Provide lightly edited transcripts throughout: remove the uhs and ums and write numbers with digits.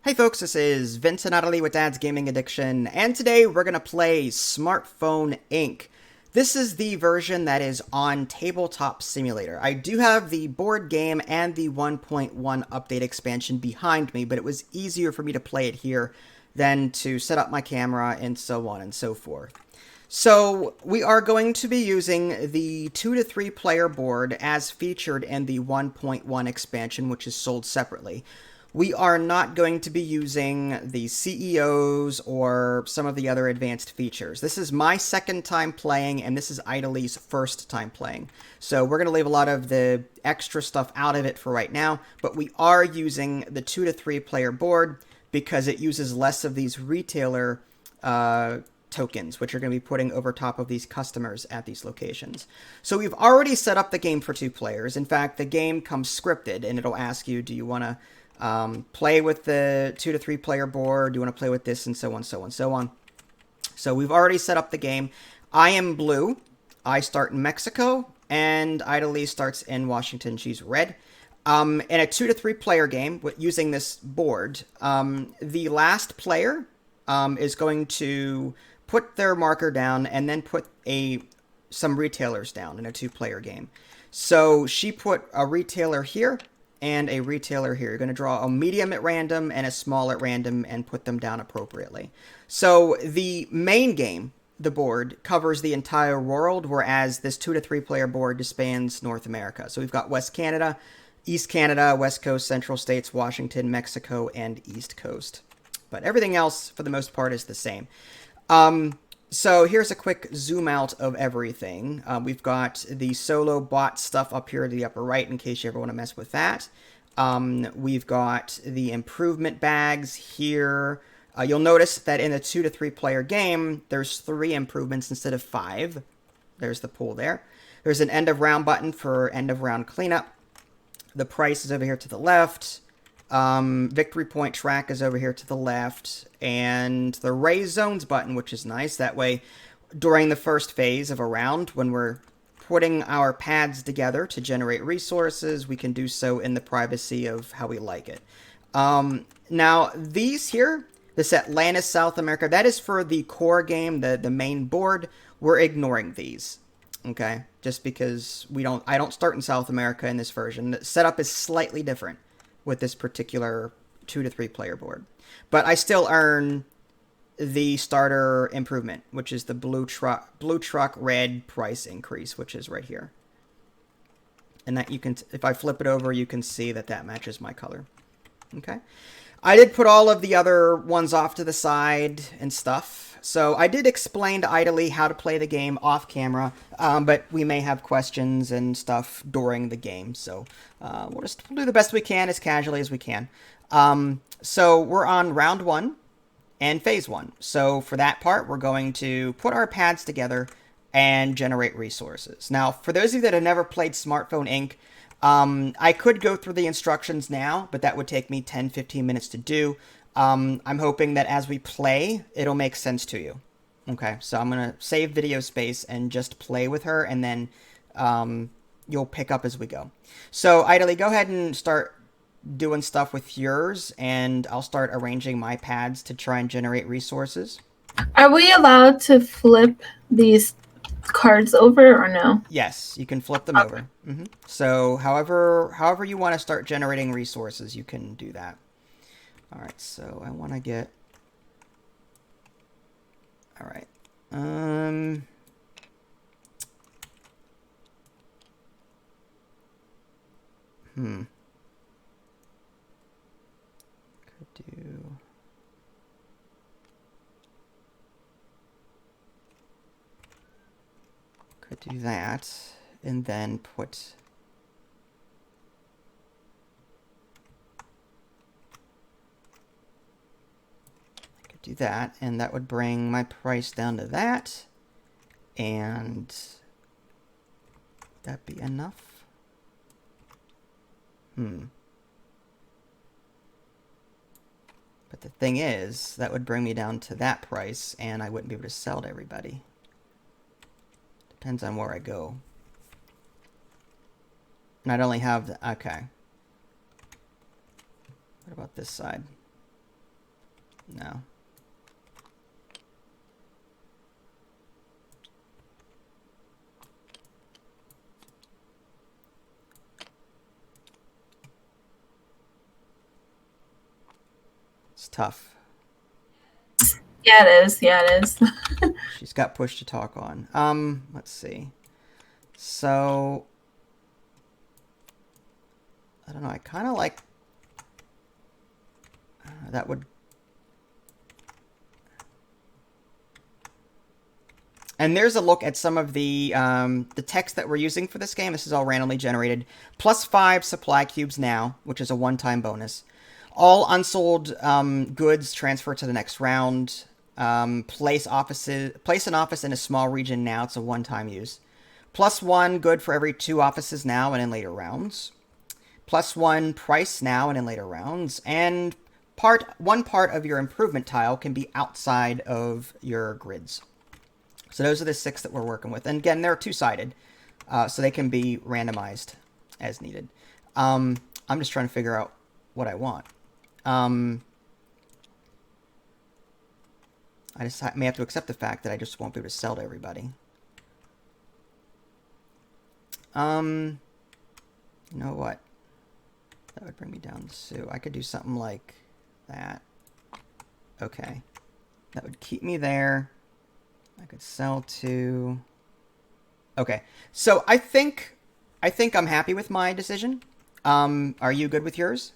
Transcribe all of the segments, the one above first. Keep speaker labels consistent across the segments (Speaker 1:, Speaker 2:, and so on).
Speaker 1: Hey folks, this is Vince and Natalie with Dad's Gaming Addiction, and today we're going to play SmartPhone Inc. This is the version that is on Tabletop Simulator. I do have the board game and the 1.1 update expansion behind me, but it was easier for me to play it here than to set up my camera and so on and so forth. So we are going to be using the 2 to 3 player board as featured in the 1.1 expansion, which is sold separately. We are not going to be using the CEOs or some of the other advanced features. This is my second time playing, and this is Idley's first time playing. So we're going to leave a lot of the extra stuff out of it for right now, but we are using the 2 to 3 player board because it uses less of these retailer tokens, which are going to be putting over top of these customers at these locations. So we've already set up the game for 2 players. In fact, the game comes scripted, and it'll ask you, do you want to play with the 2 to 3 player board? Do you want to play with this? And so on, so on, so on. So we've already set up the game. I am blue. I start in Mexico, and Idly starts in Washington. She's red. In a 2 to 3 player game using this board, the last player is going to put their marker down and then put some retailers down in a 2 player game. So she put a retailer here and a retailer here. You're going to draw a medium at random and a small at random and put them down appropriately. So the main game, the board, covers the entire world, whereas this 2 to 3 player board just spans North America. So we've got West Canada, East Canada, West Coast, Central States, Washington, Mexico, and East Coast. But everything else, for the most part, is the same. So here's a quick zoom out of everything. We've got the solo bot stuff up here to the upper right in case you ever want to mess with that. We've got the improvement bags here. You'll notice that in a 2 to 3 player game, there's 3 improvements instead of 5. There's the pool there. There's an end of round button for end of round cleanup. The price is over here to the left. Victory point track is over here to the left, and the raise zones button, which is nice. That way, during the first phase of a round, when we're putting our pads together to generate resources, we can do so in the privacy of how we like it. Now, these here, this Atlantis South America, that is for the core game, the main board. We're ignoring these, okay? Just because I don't start in South America in this version. The setup is slightly different with this particular 2 to 3 player board. But I still earn the starter improvement, which is the blue truck red price increase, which is right here. And that you can, if I flip it over, you can see that that matches my color. Okay. I did put all of the other ones off to the side and stuff. So I did explain to Idly how to play the game off camera, but we may have questions and stuff during the game. So we'll do the best we can as casually as we can. So we're on round 1 and phase 1. So for that part, we're going to put our pads together and generate resources. Now, for those of you that have never played SmartPhone Inc., I could go through the instructions now, but that would take me 10-15 minutes to do. I'm hoping that as we play, it'll make sense to you. Okay, so I'm going to save video space and just play with her, and then you'll pick up as we go. So, Idly, go ahead and start doing stuff with yours, and I'll start arranging my pads to try and generate resources.
Speaker 2: Are we allowed to flip these cards over or no?
Speaker 1: Yes, you can flip them over. So however you want to start generating resources, you can do that. All right, so I want to get... All right. Could do that, and then put... do that, and that would bring my price down to that. And would that be enough? But the thing is, that would bring me down to that price, and I wouldn't be able to sell to everybody. Depends on where I go. And I'd only have the... Okay. What about this side? No. It's tough.
Speaker 2: Yeah, it is. Yeah, it is.
Speaker 1: She's got push to talk on. Let's see. So, I don't know. I kind of like that would. And there's a look at some of the text that we're using for this game. This is all randomly generated. +5 supply cubes now, which is a one-time bonus. All unsold goods transfer to the next round. Place an office in a small region now. It's a one-time use. +1 good for every 2 offices now and in later rounds. +1 price now and in later rounds. And one part of your improvement tile can be outside of your grids. So those are the 6 that we're working with. And again, they're two-sided, so they can be randomized as needed. I'm just trying to figure out what I want. I just may have to accept the fact that I just won't be able to sell to everybody. You know what? That would bring me down to... I could do something like that. Okay. That would keep me there. I could sell to... Okay. So I think I'm happy with my decision. Are you good with yours?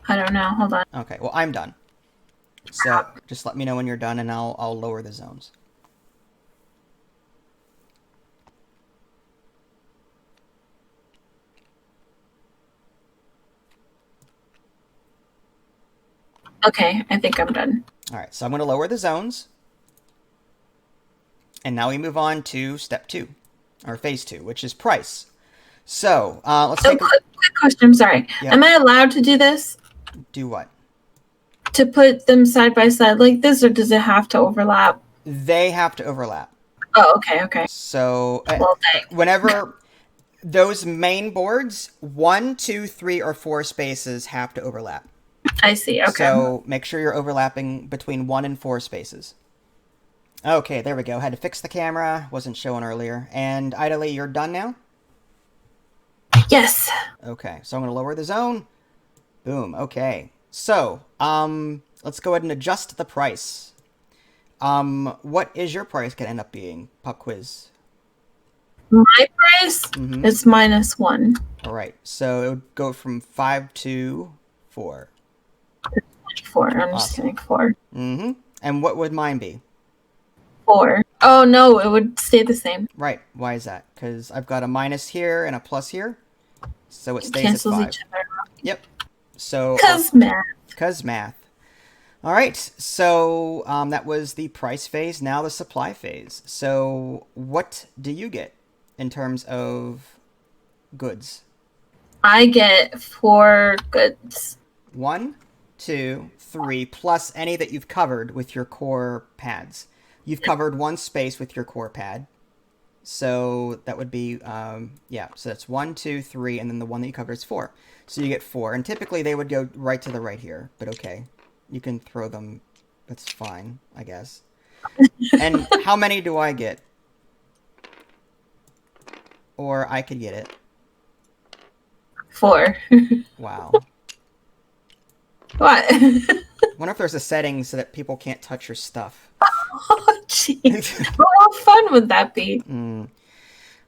Speaker 2: I don't know. Hold on.
Speaker 1: Okay. Well, I'm done. So just let me know when you're done and I'll lower the zones.
Speaker 2: Okay, I think I'm done.
Speaker 1: All right, so I'm going to lower the zones. And now we move on to step 2, or phase 2, which is price. So let's take a
Speaker 2: quick question. I'm sorry.
Speaker 1: Yep.
Speaker 2: Am I allowed to do this?
Speaker 1: Do what?
Speaker 2: To put them side by side like this, or does it have to overlap?
Speaker 1: They have to overlap.
Speaker 2: Oh, okay, okay.
Speaker 1: So
Speaker 2: Well,
Speaker 1: whenever those main boards, 1, 2, 3, or 4 spaces have to overlap.
Speaker 2: I see. Okay.
Speaker 1: So make sure you're overlapping between 1 and 4 spaces. Okay, there we go. Had to fix the camera. Wasn't showing earlier. And Idaly, you're done now?
Speaker 2: Yes.
Speaker 1: Okay, so I'm going to lower the zone. Boom. Okay. So, let's go ahead and adjust the price. What is your price going to end up being, Pop Quiz?
Speaker 2: My price is -1.
Speaker 1: All right, so it would go from 5 to 4.
Speaker 2: 4. I'm just kidding. 4.
Speaker 1: And what would mine be?
Speaker 2: 4. Oh, no, it would stay the same.
Speaker 1: Right. Why is that? Because I've got a minus here and a plus here. So it stays
Speaker 2: cancels
Speaker 1: at 5.
Speaker 2: each other out.
Speaker 1: Yep. So
Speaker 2: Because math.
Speaker 1: Because math. All right. So that was the price phase. Now the supply phase. So what do you get in terms of goods?
Speaker 2: I get 4 goods.
Speaker 1: 1, 2, 3, plus any that you've covered with your core pads. You've covered 1 space with your core pad. So that would be, yeah, so that's 1, 2, 3, and then the one that you covered is 4. So you get 4. And typically they would go right to the right here, but okay. You can throw them. That's fine, I guess. And how many do I get? Or I could get it.
Speaker 2: 4.
Speaker 1: Wow.
Speaker 2: What?
Speaker 1: Wonder if there's a setting so that people can't touch your stuff.
Speaker 2: Oh, jeez. How fun would that be?
Speaker 1: All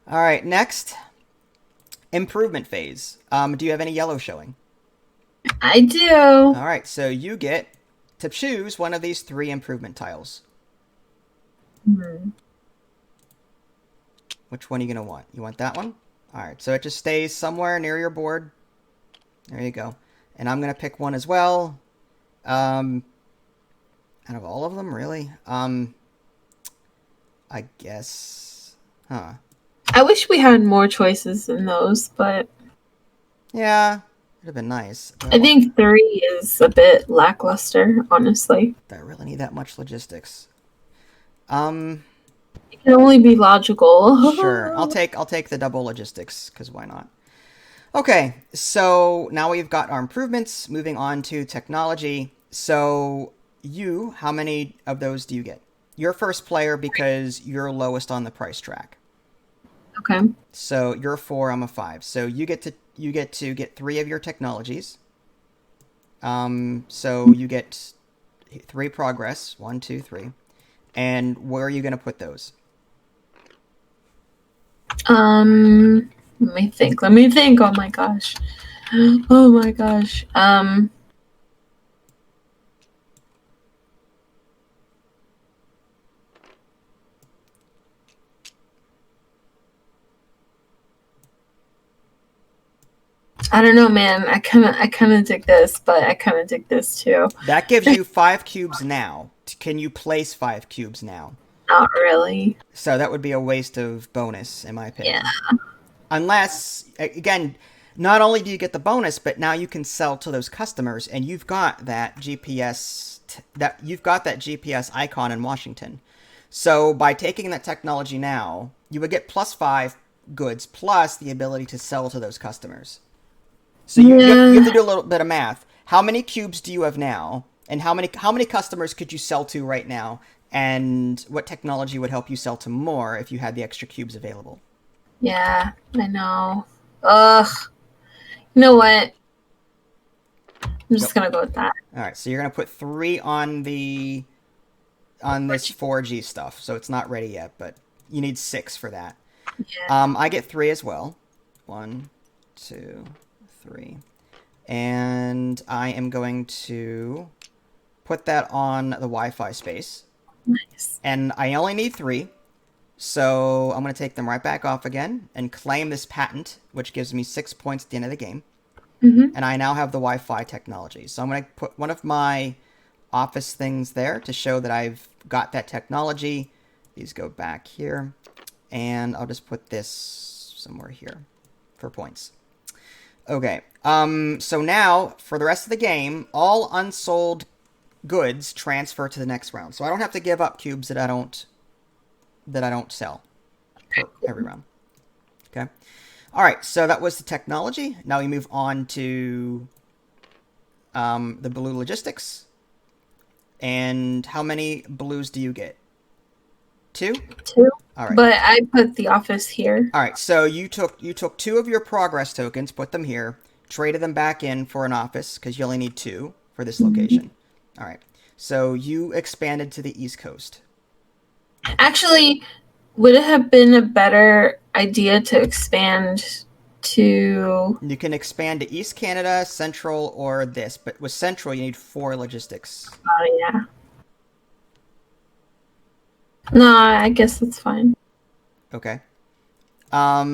Speaker 1: right, next. Improvement phase. Do you have any yellow showing?
Speaker 2: I do.
Speaker 1: All right, so you get to choose one of these 3 improvement tiles. Which one are you going to want? You want that one? All right, so it just stays somewhere near your board. There you go. And I'm going to pick one as well. Out of all of them, really? I guess. Huh.
Speaker 2: I wish we had more choices than those, but
Speaker 1: Yeah, it'd have been nice.
Speaker 2: I think 3 is a bit lackluster, honestly.
Speaker 1: Do I really need that much logistics?
Speaker 2: It can only be logical.
Speaker 1: Sure. I'll take the double logistics, because why not? Okay, so now we've got our improvements. Moving on to technology. So how many of those do you get? You're first player because you're lowest on the price track.
Speaker 2: Okay.
Speaker 1: So you're a 4, I'm a 5. So you get 3 of your technologies. So you get 3 progress. 1, 2, 3. And where are you going to put those?
Speaker 2: Let me think. Let me think. Oh my gosh. Oh my gosh. I don't know, man. I kind of dig this, but I kind of dig this too.
Speaker 1: That gives you 5 cubes now. Can you place 5 cubes now?
Speaker 2: Not really.
Speaker 1: So that would be a waste of bonus, in my
Speaker 2: Yeah.
Speaker 1: opinion. Unless, again, not only do you get the bonus, but now you can sell to those customers, and you've got that GPS icon in Washington. So by taking that technology now, you would get plus 5 goods plus the ability to sell to those customers. So you have
Speaker 2: Yeah.
Speaker 1: to do a little bit of math. How many cubes do you have now? And how many customers could you sell to right now? And what technology would help you sell to more if you had the extra cubes available?
Speaker 2: Yeah. I know. Ugh. You know what? I'm
Speaker 1: Go.
Speaker 2: just gonna go with that.
Speaker 1: All right, so you're gonna put 3 on this 4G stuff. So it's not ready yet, but you need 6 for that.
Speaker 2: Yeah.
Speaker 1: I get 3 as well. 1, 2, 3, and I am going to put that on the Wi-Fi space.
Speaker 2: Nice.
Speaker 1: And I only need 3, so I'm going to take them right back off again and claim this patent, which gives me 6 points at the end of the game.
Speaker 2: Mm-hmm.
Speaker 1: And I now have the Wi-Fi technology. So I'm going to put one of my office things there to show that I've got that technology. These go back here. And I'll just put this somewhere here for points. Okay. So now, for the rest of the game, all unsold goods transfer to the next round. So I don't have to give up cubes that I don't sell for every round. Okay. All right. So that was the technology. Now we move on to the blue logistics. And how many blues do you get? 2?
Speaker 2: 2.
Speaker 1: All right.
Speaker 2: But I put the office here.
Speaker 1: All right. So you took 2 of your progress tokens, put them here, traded them back in for an office because you only need 2 for this location. All right. So you expanded to the East Coast.
Speaker 2: Actually, would it have been a better idea to expand to?
Speaker 1: You can expand to East Canada, Central, or this, but with Central you need 4 logistics.
Speaker 2: Oh yeah. No, I guess that's fine.
Speaker 1: Okay. All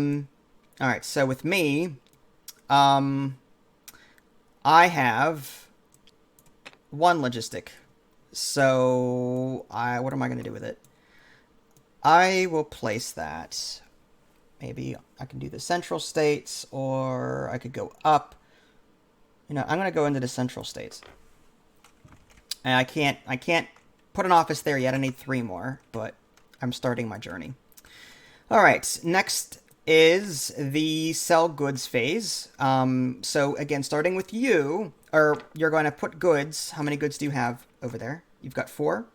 Speaker 1: right. So with me, I have 1 logistic. So what am I going to do with it? I will place that. Maybe I can do the central states, or I could go up. I'm going to go into the central states. And I can't put an office there yet. I need 3 more, but I'm starting my journey. All right, next is the sell goods phase. So again, starting with you, or you're going to put goods. How many goods do you have over there? You've got 4?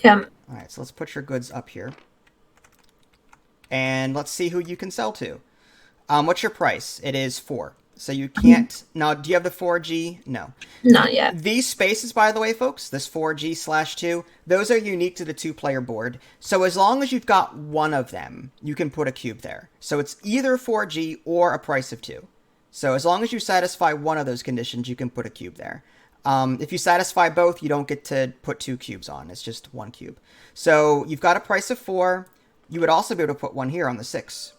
Speaker 2: Yeah.
Speaker 1: All right, so let's put your goods up here. And let's see who you can sell to. What's your price? It is 4. So you can't... Now, do you have the 4G? No.
Speaker 2: Not yet.
Speaker 1: These spaces, by the way, folks, this 4G/2, those are unique to the 2-player board. So as long as you've got one of them, you can put a cube there. So it's either 4G or a price of 2. So as long as you satisfy one of those conditions, you can put a cube there. If you satisfy both, you don't get to put 2 cubes on. It's just 1 cube. So you've got a price of 4. You would also be able to put 1 here on the 6.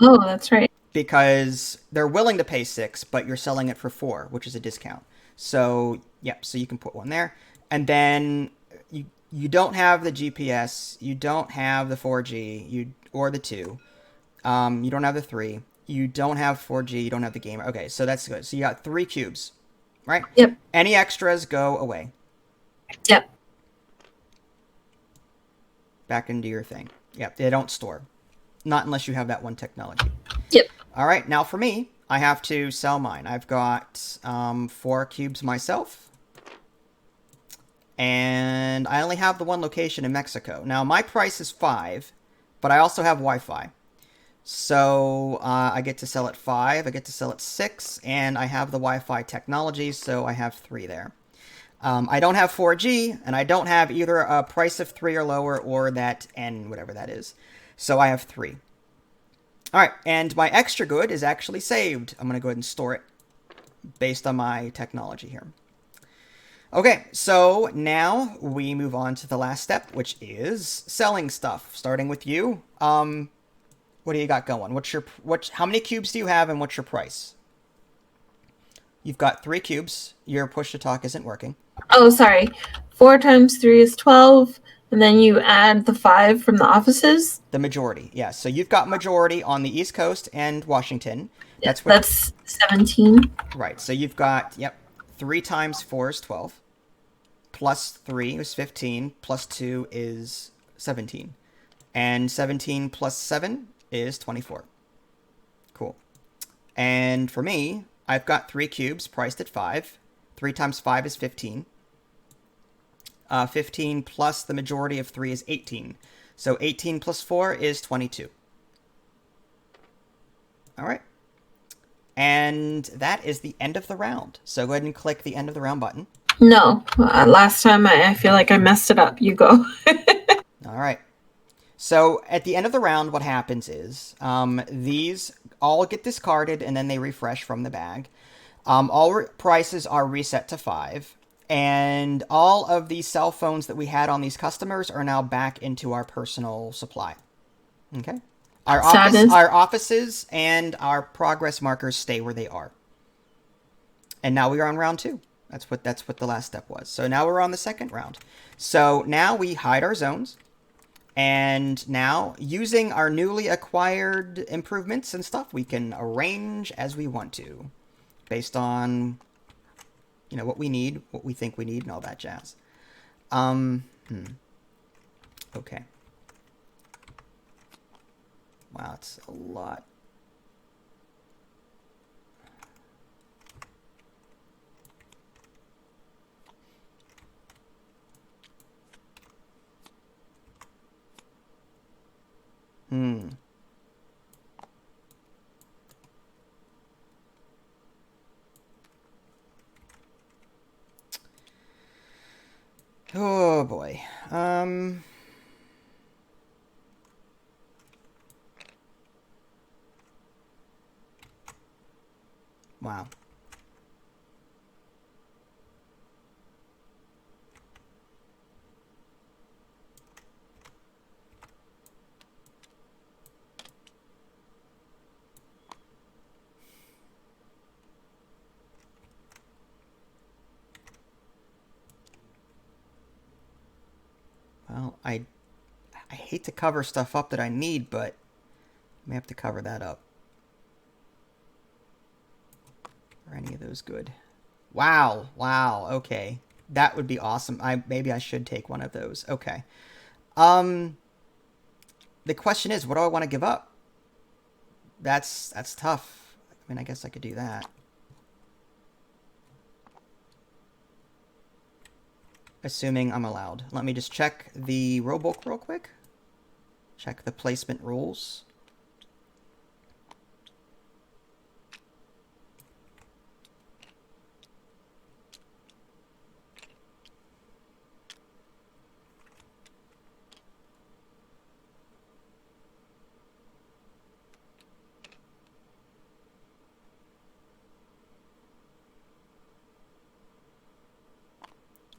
Speaker 2: Oh, that's right.
Speaker 1: Because they're willing to pay 6, but you're selling it for 4, which is a discount. So, yep, so you can put 1 there. And then you don't have the GPS, you don't have the 4G, or the 2. You don't have the 3. You don't have 4G, you don't have the gamer. Okay, so that's good. So you got 3 cubes, right?
Speaker 2: Yep.
Speaker 1: Any extras go away.
Speaker 2: Yep.
Speaker 1: Back into your thing. Yep, they don't store. Not unless you have that one technology.
Speaker 2: Yep.
Speaker 1: All right, now for me, I have to sell mine. I've got 4 cubes myself. And I only have the one location in Mexico. Now, my price is 5, but I also have Wi-Fi. So I get to sell at 5, I get to sell at 6, and I have the Wi-Fi technology, so I have 3 there. I don't have 4G, and I don't have either a price of 3 or lower or that N, whatever that is. So I have 3. All right, and my extra good is actually saved. I'm going to go ahead and store it based on my technology here. Okay, so now we move on to the last step, which is selling stuff. Starting with you, what do you got going? How many cubes do you have, and what's your price? You've got 3 cubes. Your push to talk isn't working.
Speaker 2: Oh, sorry. 4 times 3 is 12, and then you add the 5 from the offices.
Speaker 1: The majority, yeah. So you've got majority on the East Coast and Washington.
Speaker 2: That's 17.
Speaker 1: Right. So you've got 3 times 4 is 12. Plus 3 is 15. Plus 2 is 17. And 17 plus 7 is 24. Cool. And for me, I've got 3 cubes priced at 5. 3 times 5 is 15. 15 plus the majority of 3 is 18. So 18 plus 4 is 22. All right. And that is the end of the round. So go ahead and click the end of the round button.
Speaker 2: No. Last time I feel like I messed it up. You go.
Speaker 1: All right. So at the end of the round, what happens is these all get discarded and then they refresh from the bag. All prices are reset to 5. And all of these cell phones that we had on these customers are now back into our personal supply. Okay? Our offices and our progress markers stay where they are. And now we are on round 2. That's what the last step was. So now we're on the second round. So now we hide our zones. And now, using our newly acquired improvements and stuff, we can arrange as we want to. Based on, what we need, what we think we need, and all that jazz. Okay. Wow, it's a lot. Oh boy. Wow. Well, I hate to cover stuff up that I need, but I may have to cover that up. Are any of those good? Wow, okay. That would be awesome. Maybe I should take one of those. Okay. The question is, what do I want to give up? That's tough. I mean, I guess I could do that. Assuming I'm allowed. Let me just check the rulebook real quick. Check the placement rules.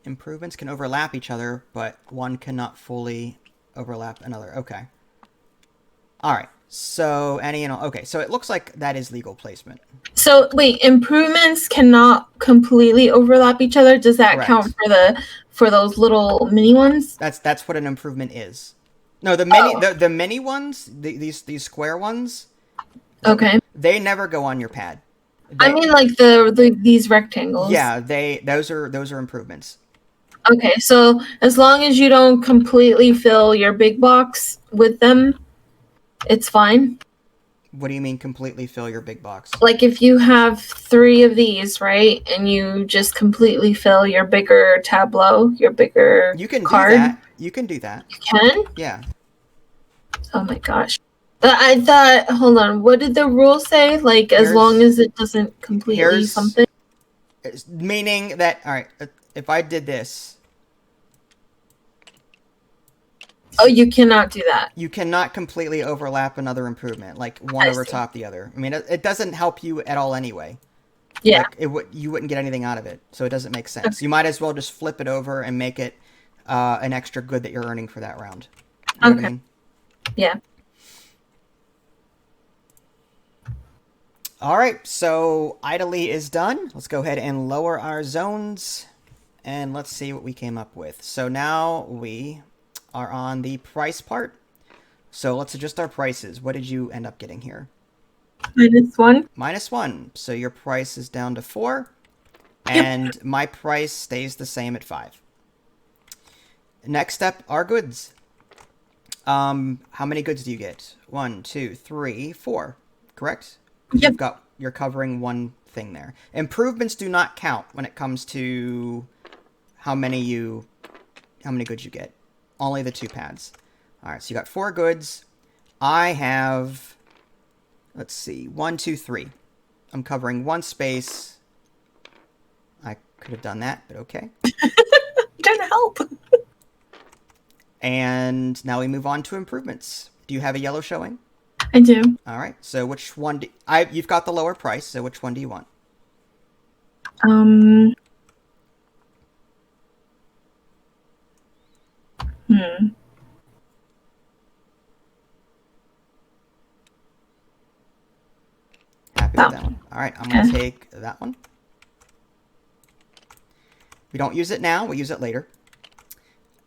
Speaker 1: Improvements can overlap each other, but one cannot fully overlap another. Okay. All right. So okay. So it looks like that is legal placement.
Speaker 2: So wait, improvements cannot completely overlap each other. Does that
Speaker 1: Correct.
Speaker 2: count for those little mini ones?
Speaker 1: That's what an improvement is. No, the mini ones, these square ones.
Speaker 2: Okay.
Speaker 1: They never go on your pad.
Speaker 2: I mean, like these rectangles.
Speaker 1: Yeah, those are improvements.
Speaker 2: Okay, so as long as you don't completely fill your big box with them. it's fine.
Speaker 1: What do you mean completely fill your big box?
Speaker 2: Like if you have 3 of these, right, and you just completely fill your bigger tableau, your bigger
Speaker 1: You can do
Speaker 2: card,
Speaker 1: that. You can do that.
Speaker 2: you can?
Speaker 1: Yeah.
Speaker 2: Oh my gosh. But I thought, hold on, what did the rule say? Like, as long as it doesn't completely something?
Speaker 1: Meaning that, all right, if I did this.
Speaker 2: Oh, you cannot do that.
Speaker 1: You cannot completely overlap another improvement, like one
Speaker 2: I
Speaker 1: over
Speaker 2: see.
Speaker 1: top the other. I mean, it doesn't help you at all anyway.
Speaker 2: Yeah.
Speaker 1: Like, you wouldn't get anything out of it, so it doesn't make sense.
Speaker 2: Okay.
Speaker 1: You might as well just flip it over and make it an extra good that you're earning for that round. You know what I mean?
Speaker 2: Yeah.
Speaker 1: All right, so idly is done. Let's go ahead and lower our zones, and let's see what we came up with. So now we are on the price part. So let's adjust our prices. What did you end up getting here?
Speaker 2: -1.
Speaker 1: -1. So your price is down to 4, and my price stays the same at 5. Next up are goods. How many goods do you get? 1, 2, 3, 4. Correct?
Speaker 2: Yep.
Speaker 1: You're covering one thing there. Improvements do not count when it comes to how many goods you get. Only the 2 pads. All right, so you got 4 goods. I have, let's see, 1, 2, 3. I'm covering 1 space. I could have done that, but okay.
Speaker 2: Trying to help.
Speaker 1: And now we move on to improvements. Do you have a yellow showing?
Speaker 2: I do.
Speaker 1: All right. So which one? You've got the lower price. So which one do you want?
Speaker 2: Hmm.
Speaker 1: Happy with that one. All right. I'm going to take that one. We don't use it now. We use it later.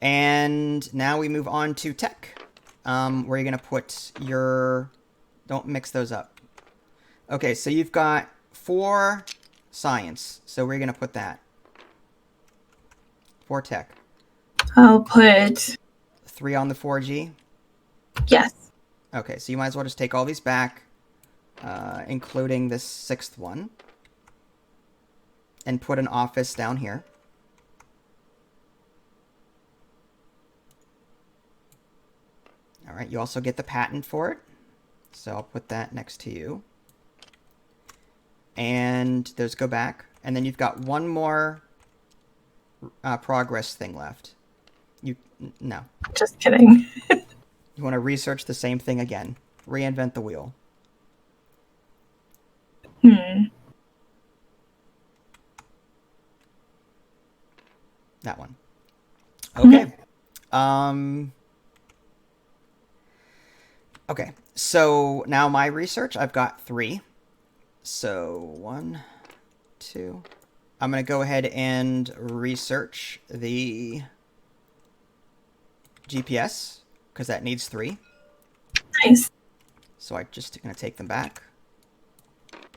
Speaker 1: And now we move on to tech, where you're going to put your... Don't mix those up. Okay, so you've got 4 science. So where are you going to put that? 4 tech.
Speaker 2: I'll put
Speaker 1: 3 on the 4G?
Speaker 2: yes.
Speaker 1: Okay, so you might as well just take all these back, including this 6th one, and put an office down here. All right, you also get the patent for it, so I'll put that next to you. And those go back, and then you've got one more progress thing left. No.
Speaker 2: Just kidding.
Speaker 1: You want to research the same thing again. Reinvent the wheel. That one. Okay. Okay, so now my research, I've got 3. So 1, 2. I'm going to go ahead and research the GPS, because that needs 3.
Speaker 2: Nice.
Speaker 1: So I'm just going to take them back.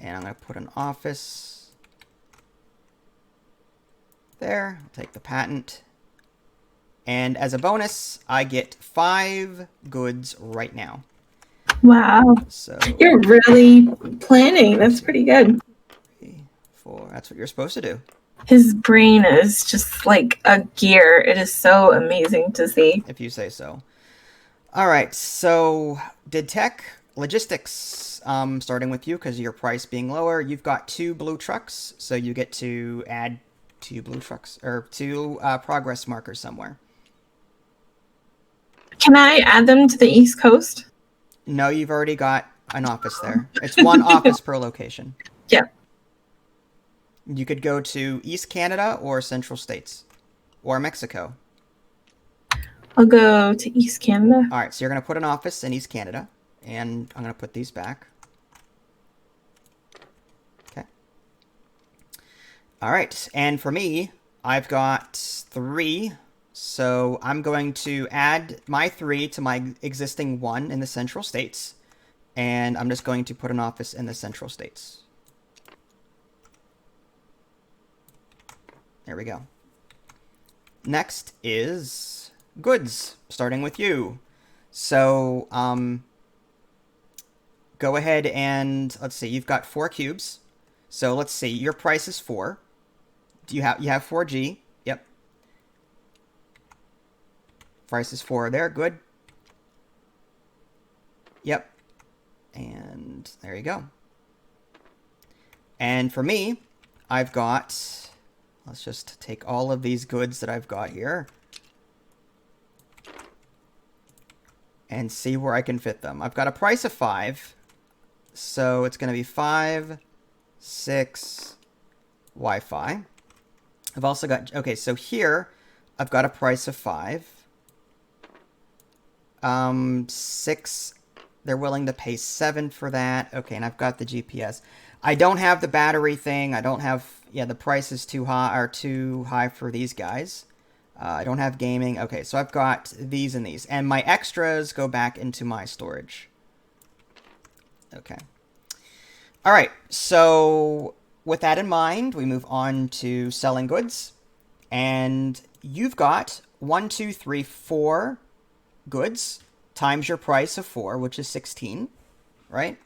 Speaker 1: And I'm going to put an office there. I'll take the patent. And as a bonus, I get 5 goods right now.
Speaker 2: Wow.
Speaker 1: So
Speaker 2: you're really planning. That's pretty good.
Speaker 1: 3, 4. That's what you're supposed to do.
Speaker 2: His brain is just like a gear. It is so amazing to see.
Speaker 1: If you say so. All right, so did tech, logistics, starting with you because of your price being lower. You've got 2 blue trucks, so you get to add 2 blue trucks, or 2 progress markers somewhere.
Speaker 2: Can I add them to the East Coast?
Speaker 1: No, you've already got an office there. It's 1 office per location.
Speaker 2: Yeah.
Speaker 1: You could go to East Canada or Central States or Mexico.
Speaker 2: I'll go to East Canada.
Speaker 1: All right, so you're going to put an office in East Canada, and I'm going to put these back. Okay. All right, and for me, I've got 3, so I'm going to add my 3 to my existing 1 in the Central States, and I'm just going to put an office in the Central States. There we go. Next is goods, starting with you. So, go ahead and, let's see, you've got 4 cubes. So let's see, your price is 4. You have 4G. Yep. Price is 4 there. Good. Yep. And there you go. And for me, I've got, let's just take all of these goods that I've got here and see where I can fit them. I've got a price of 5. So it's going to be 5, 6, Wi-Fi. I've also got, okay, so here I've got a price of 5. 6, they're willing to pay 7 for that. Okay, and I've got the GPS. I don't have the battery thing. I don't have, yeah, the price is too high for these guys. I don't have gaming. Okay, so I've got these and these. And my extras go back into my storage. Okay. All right, so with that in mind, we move on to selling goods. And you've got 1, 2, 3, 4 goods times your price of 4, which is 16, right?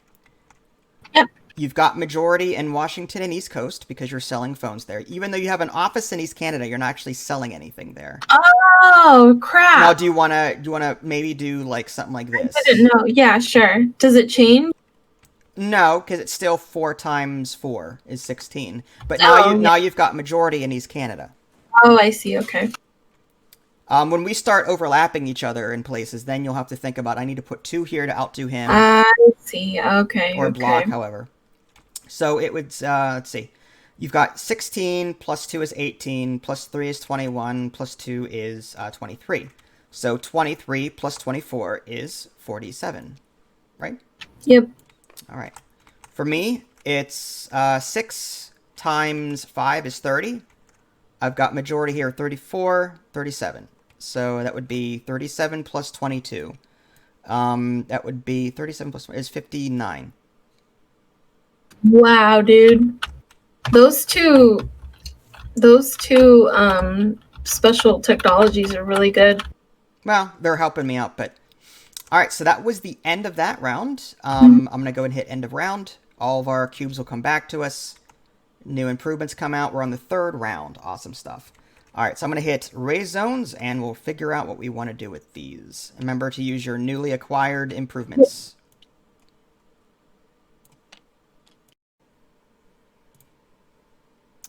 Speaker 2: Yep.
Speaker 1: You've got majority in Washington and East Coast because you're selling phones there. Even though you have an office in East Canada, you're not actually selling anything there.
Speaker 2: Oh, crap.
Speaker 1: Now, do you wanna maybe do like something like this?
Speaker 2: I didn't know. Yeah, sure. Does it change?
Speaker 1: No, because it's still 4 times 4 is 16. But now you've got majority in East Canada.
Speaker 2: Oh, I see. Okay.
Speaker 1: When we start overlapping each other in places, then you'll have to think about, I need to put 2 here to outdo him.
Speaker 2: I see. Okay.
Speaker 1: Or block, however. So it would, let's see. You've got 16 plus 2 is 18, plus 3 is 21, plus 2 is 23. So 23 plus 24 is 47, right?
Speaker 2: Yep.
Speaker 1: All right. For me, it's 6 times 5 is 30. I've got majority here, 34, 37. So that would be 37 plus 22. That would be 37 plus 20 is 59.
Speaker 2: Wow, dude. Those two special technologies are really good.
Speaker 1: Well, they're helping me out, but all right. So that was the end of that round. I'm gonna go and hit end of round. All of our cubes will come back to us. New improvements come out. We're on the 3rd round. Awesome stuff. All right, so I'm going to hit raise zones, and we'll figure out what we want to do with these. Remember to use your newly acquired improvements.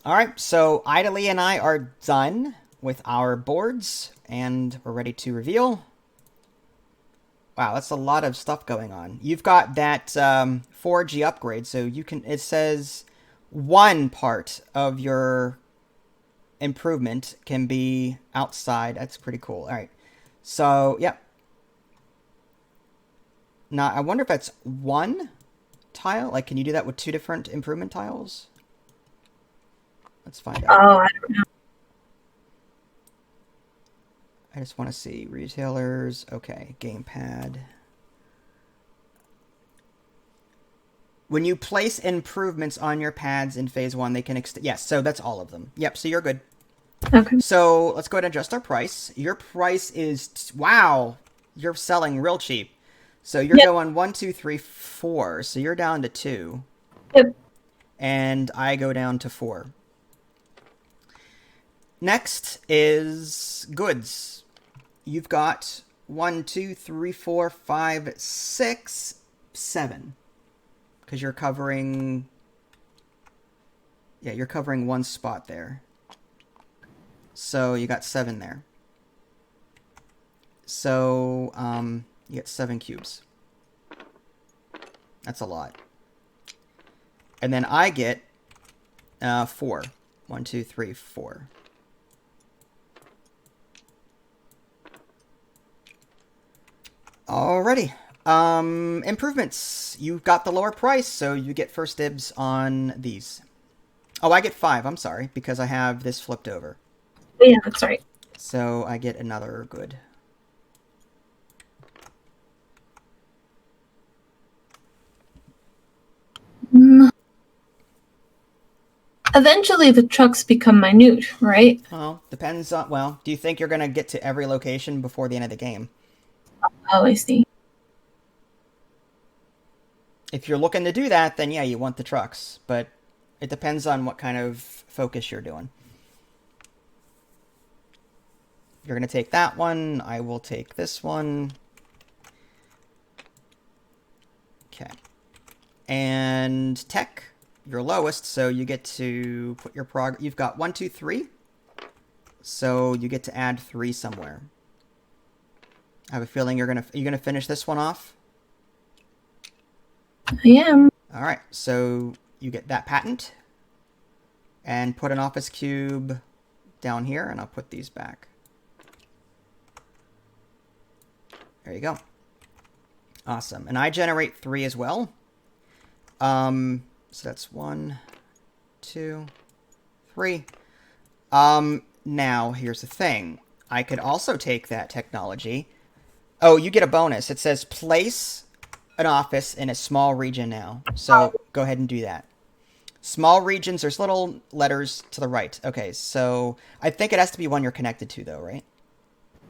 Speaker 1: All right, so Idly and I are done with our boards, and we're ready to reveal. Wow, that's a lot of stuff going on. You've got that 4G upgrade, so you can. It says 1 part of your improvement can be outside. That's pretty cool. All right. So, yep. Now, I wonder if that's 1 tile. Like, can you do that with 2 different improvement tiles? Let's find out.
Speaker 2: Oh, I don't know.
Speaker 1: I just want to see. Retailers. Okay. Gamepad. When you place improvements on your pads in phase 1, they can extend. Yes, so that's all of them. Yep, so you're good.
Speaker 2: Okay.
Speaker 1: So let's go ahead and adjust our price. Your price is, wow, you're selling real cheap. So you're going 1, 2, 3, 4. So you're down to 2.
Speaker 2: Yep.
Speaker 1: And I go down to 4. Next is goods. You've got 1, 2, 3, 4, 5, 6, 7. Because you're covering, yeah, you're covering 1 spot there. So you got 7 there. So you get 7 cubes. That's a lot. And then I get 4. 1, 2, 3, 4. Alrighty. Improvements. You got the lower price, so you get first dibs on these. Oh, I get 5. I'm sorry, because I have this flipped over.
Speaker 2: Yeah, that's right.
Speaker 1: So I get another good.
Speaker 2: Eventually, the trucks become minute, right?
Speaker 1: Well, depends on. Well, do you think you're gonna get to every location before the end of the game?
Speaker 2: Oh, I see.
Speaker 1: If you're looking to do that, then yeah, you want the trucks. But it depends on what kind of focus you're doing. You're going to take that one. I will take this one. Okay. And tech, your lowest, so you get to put your You've got 1, 2, 3. So you get to add 3 somewhere. I have a feeling you're gonna finish this one off.
Speaker 2: I am.
Speaker 1: All right, so you get that patent, and put an office cube down here, and I'll put these back. There you go. Awesome, and I generate 3 as well. So that's 1, 2, 3. Now here's the thing. I could also take that technology. Oh, you get a bonus. It says place an office in a small region now. So go ahead and do that. Small regions, there's little letters to the right. Okay, so I think it has to be one you're connected to though, right?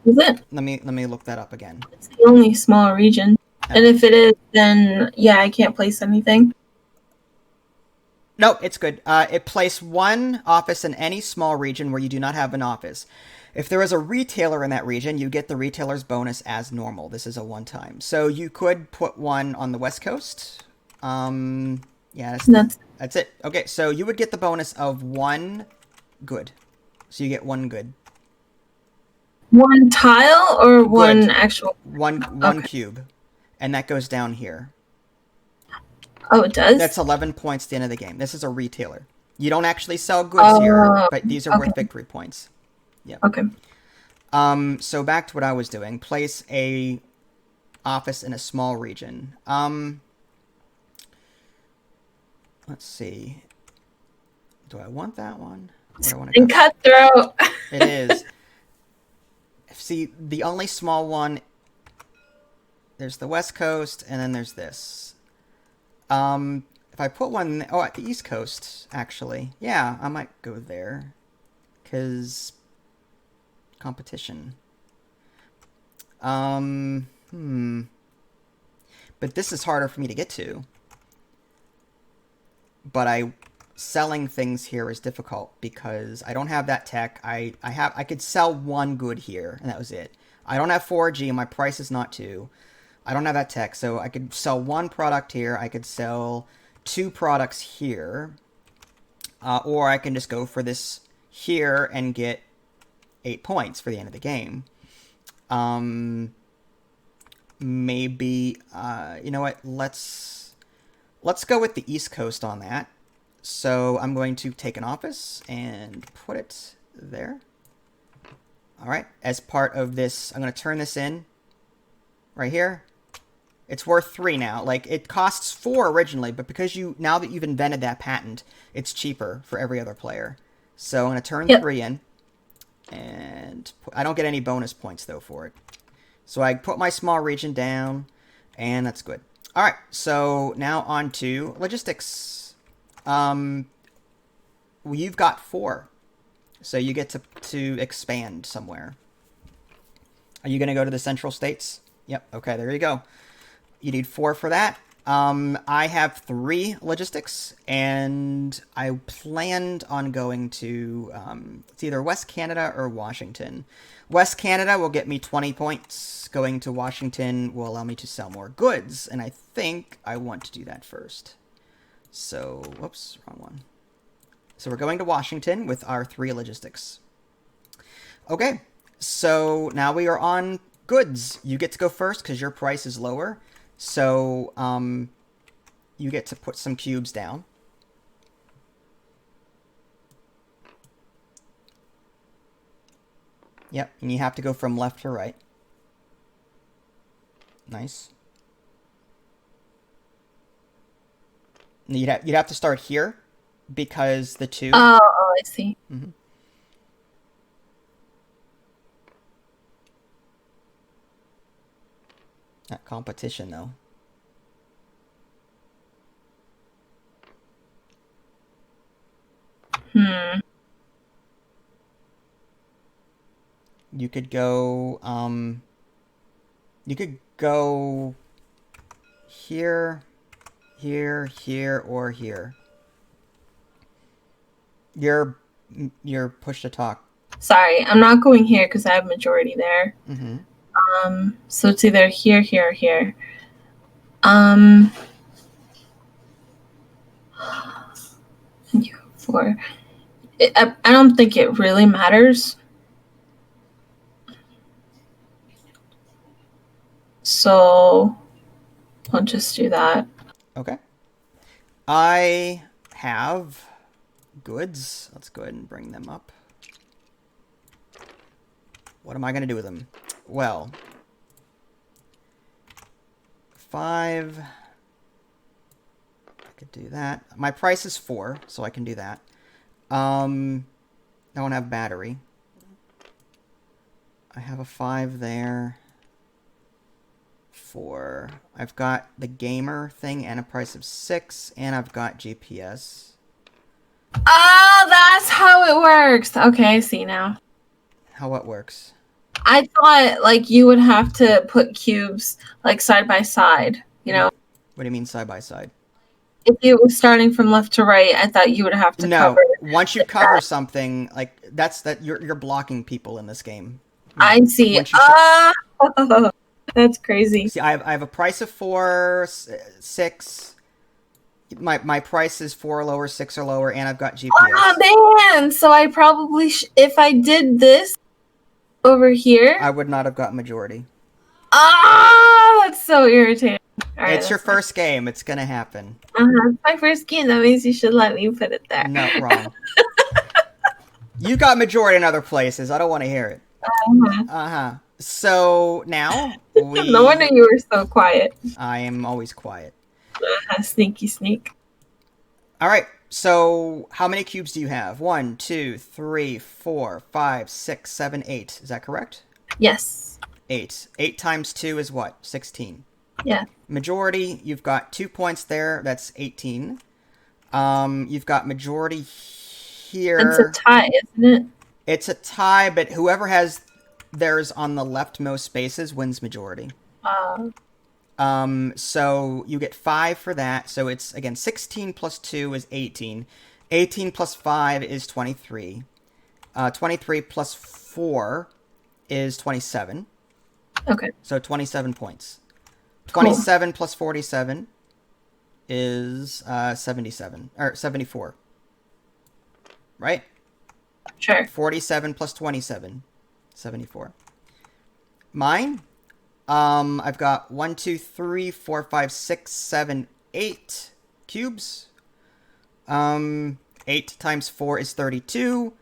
Speaker 2: Is it?
Speaker 1: Let me look that up again.
Speaker 2: It's the only small region. Oh. And if it is, then yeah, I can't place anything.
Speaker 1: No, it's good. It place one office in any small region where you do not have an office. If there is a retailer in that region, you get the retailer's bonus as normal. This is a one-time. So you could put one on the West Coast. Yeah, that's it. Okay, so you would get the bonus of 1 good. So you get 1 good.
Speaker 2: 1 tile or good. 1 actual?
Speaker 1: One cube. And that goes down here.
Speaker 2: Oh, it does?
Speaker 1: That's 11 points at the end of the game. This is a retailer. You don't actually sell goods here, but these are worth victory points. Yeah.
Speaker 2: Okay.
Speaker 1: So back to what I was doing. Place a office in a small region. Let's see. Do I want that one? Or do I want to
Speaker 2: cutthroat.
Speaker 1: It is. See, the only small one, there's the West Coast, and then there's this. If I put one, at the East Coast, actually. Yeah, I might go there. Because competition. But this is harder for me to get to. But selling things here is difficult because I don't have that tech. I could sell 1 good here, and that was it. I don't have 4G, and my price is not 2. I don't have that tech, so I could sell 1 product here. I could sell 2 products here. Or I can just go for this here and get 8 points for the end of the game. Maybe, you know what, let's go with the East Coast on that. So I'm going to take an office and put it there. All right, as part of this, I'm going to turn this in right here. It's worth 3 now. Like, it costs 4 originally, but because now that you've invented that patent, it's cheaper for every other player. So I'm going to turn 3 in. And I don't get any bonus points, though, for it. So I put my small region down, and that's good. All right, so now on to logistics. You've got 4. So you get to expand somewhere. Are you going to go to the Central States? Yep, okay, there you go. You need 4 for that. I have 3 logistics, and I planned on going to it's either West Canada or Washington. West Canada will get me 20 points. Going to Washington will allow me to sell more goods, and I think I want to do that first. So, whoops, wrong one. So we're going to Washington with our 3 logistics. Okay, so now we are on goods. You get to go first because your price is lower. So, you get to put some cubes down. Yep, and you have to go from left to right. Nice. You'd have to start here because the 2...
Speaker 2: Oh, I see.
Speaker 1: Mm-hmm. That competition, though. You could go, you could go here. Here, here, or here. You're push to talk.
Speaker 2: Sorry, I'm not going here because I have majority there.
Speaker 1: Mm-hmm.
Speaker 2: So it's either here, here, or here. For I don't think it really matters. So I'll just do that.
Speaker 1: Okay. I have goods. Let's go ahead and bring them up. What am I going to do with them? Well, 5. I could do that. My price is 4, so I can do that. I don't have battery. I have a 5 there. 4. I've got the gamer thing and a price of 6, and I've got GPS.
Speaker 2: Oh, that's how it works. Okay, I see now.
Speaker 1: How what works?
Speaker 2: I thought like you would have to put cubes like side by side, you know?
Speaker 1: What do you mean side by side?
Speaker 2: If you were starting from left to right, I thought you would have to cover.
Speaker 1: Once you cover something, like you're blocking people in this game.
Speaker 2: I see. That's crazy.
Speaker 1: See, I have a price of 4, 6. My price is 4 lower, 6 or lower, and I've got GPS.
Speaker 2: Oh man! So I probably if I did this over here,
Speaker 1: I would not have got majority.
Speaker 2: That's so irritating.
Speaker 1: All right, it's your first game. It's gonna happen.
Speaker 2: It's my first game. That means you should let me put it there.
Speaker 1: No, wrong. You got majority in other places. I don't want to hear it. So now
Speaker 2: No wonder you were so quiet.
Speaker 1: I am always quiet.
Speaker 2: Sneaky sneak.
Speaker 1: All right. So how many cubes do you have? 1, 2, 3, 4, 5, 6, 7, 8. Is that correct?
Speaker 2: Yes.
Speaker 1: 8. 8 times 2 is what? 16.
Speaker 2: Yeah.
Speaker 1: Majority, you've got 2 points there. That's 18. You've got majority here.
Speaker 2: It's a tie, isn't it?
Speaker 1: It's a tie, but whoever has theirs on the leftmost spaces wins majority. So you get 5 for that. So it's, again, 16 plus 2 is 18. 18 plus 5 is 23. 23 plus 4 is 27.
Speaker 2: Okay.
Speaker 1: So 27 points. 27 plus 47 is 77. Or 74. Right?
Speaker 2: Sure.
Speaker 1: 47 plus 27. 74. Mine? I've got 1, 2, 3, 4, 5, 6, 7, 8 cubes. 8 times 4 is 32.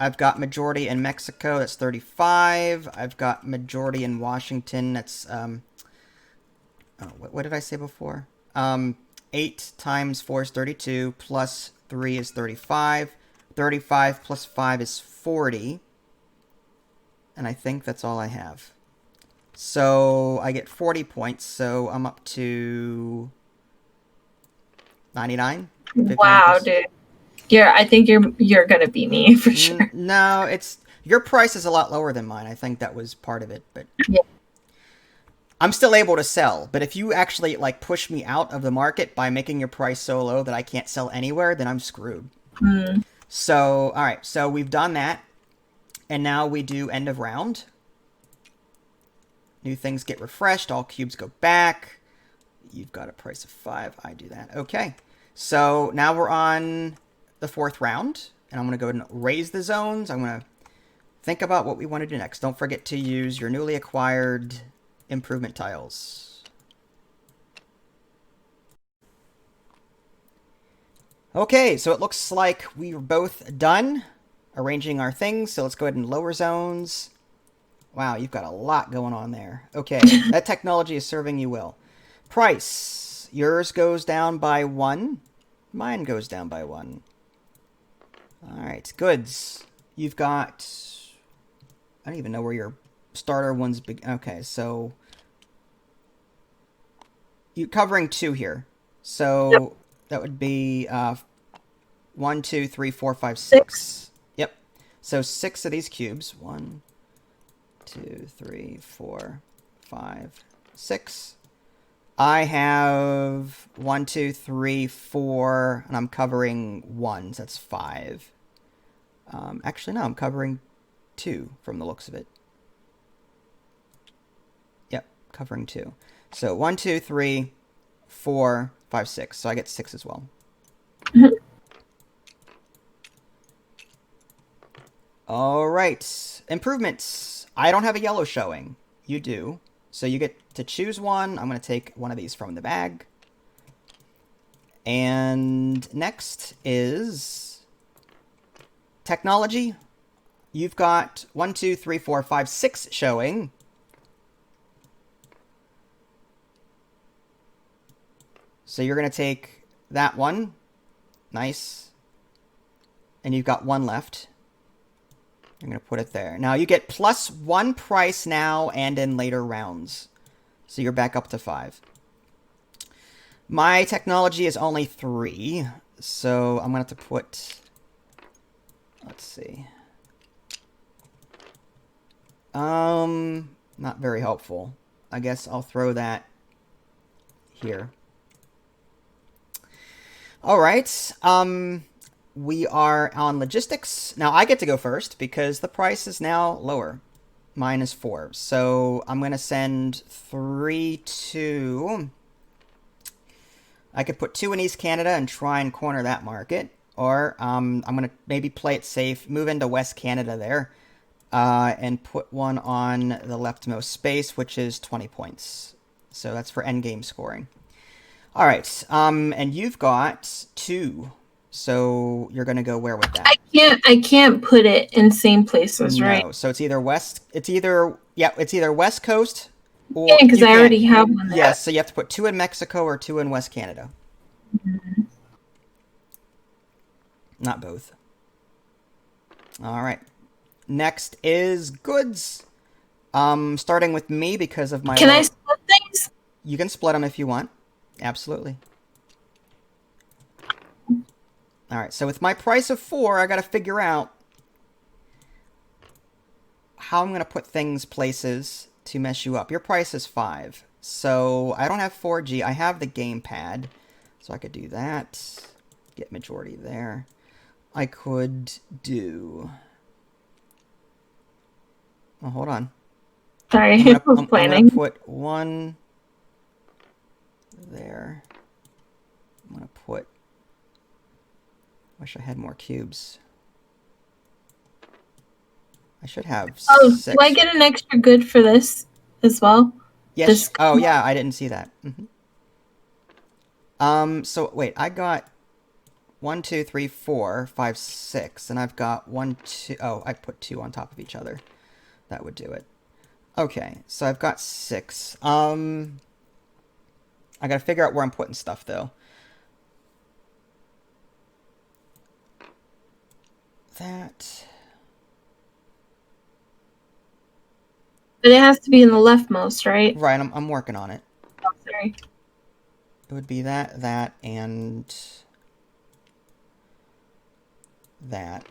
Speaker 1: I've got majority in Mexico, that's 35. I've got majority in Washington, that's, what did I say before? 8 times 4 is 32, plus 3 is 35. 35 plus 5 is 40. And I think that's all I have. So I get 40 points, so I'm up to 99.
Speaker 2: Wow, dude. I think you're gonna beat me for sure.
Speaker 1: No, your price is a lot lower than mine. I think that was part of it, but
Speaker 2: yeah.
Speaker 1: I'm still able to sell. But if you actually like push me out of the market by making your price so low that I can't sell anywhere, then I'm screwed. So, all right, so we've done that, and now we do end of round. New things get refreshed. All cubes go back. You've got a price of 5. I do that. Okay. So now we're on the 4th round. And I'm going to go ahead and raise the zones. I'm going to think about what we want to do next. Don't forget to use your newly acquired improvement tiles. Okay. So it looks like we're both done arranging our things. So let's go ahead and lower zones. Wow, you've got a lot going on there. Okay, that technology is serving you well. Price. Yours goes down by 1. Mine goes down by 1. All right, goods. You've got... I don't even know where your starter one's... Okay, so... You're covering 2 here. So that would be 1, 2, 3, 4, 5, 6. Yep. So 6 of these cubes. 1... 2, 3, 4, 5, 6. I have 1, 2, 3, 4, and I'm covering 1, so that's 5. Actually, no, I'm covering 2 from the looks of it. Yep, covering 2. So 1, 2, 3, 4, 5, 6. So I get 6 as well. All right, improvements. I don't have a yellow showing. You do. So you get to choose one. I'm going to take one of these from the bag. And next is technology. You've got 1, 2, 3, 4, 5, 6 showing. So you're going to take that one. Nice. And you've got 1 left. I'm going to put it there. Now you get +1 price now and in later rounds. So you're back up to 5. My technology is only 3. So I'm going to have to put... Let's see. Not very helpful. I guess I'll throw that here. All right. We are on logistics. Now I get to go first because the price is now lower. Mine is 4. So I'm going to send 3 to... I could put 2 in East Canada and try and corner that market. Or I'm going to maybe play it safe, move into West Canada there, and put 1 on the leftmost space, which is 20 points. So that's for endgame scoring. All right, and you've got 2. So you're going to go where with that?
Speaker 2: I can't put it in same places, right?
Speaker 1: No, so it's either it's either West Coast or...
Speaker 2: Yeah, because I already have one there.
Speaker 1: Yes, so you have to put 2 in Mexico or 2 in West Canada.
Speaker 2: Mm-hmm.
Speaker 1: Not both. All right. Next is goods. Starting with me because of my...
Speaker 2: Can I split things?
Speaker 1: You can split them if you want. Absolutely. All right, so with my price of 4, I got to figure out how I'm going to put things places to mess you up. Your price is 5. So I don't have 4G. I have the gamepad. So I could do that. Get majority there. I could do... Oh, hold on.
Speaker 2: Sorry,
Speaker 1: I'm going to put 1 there. I'm going to put... Wish I had more cubes. I should have 6.
Speaker 2: Do I get an extra good for this as well?
Speaker 1: Yes. Oh, yeah, I didn't see that. So, wait, I got 1, 2, 3, 4, 5, 6, and I've got 1, 2... Oh, I put 2 on top of each other. That would do it. Okay, so I've got 6. I gotta figure out where I'm putting stuff, though. That...
Speaker 2: But it has to be in the leftmost, right?
Speaker 1: Right, I'm working on it.
Speaker 2: Oh, sorry.
Speaker 1: It would be that, and... that.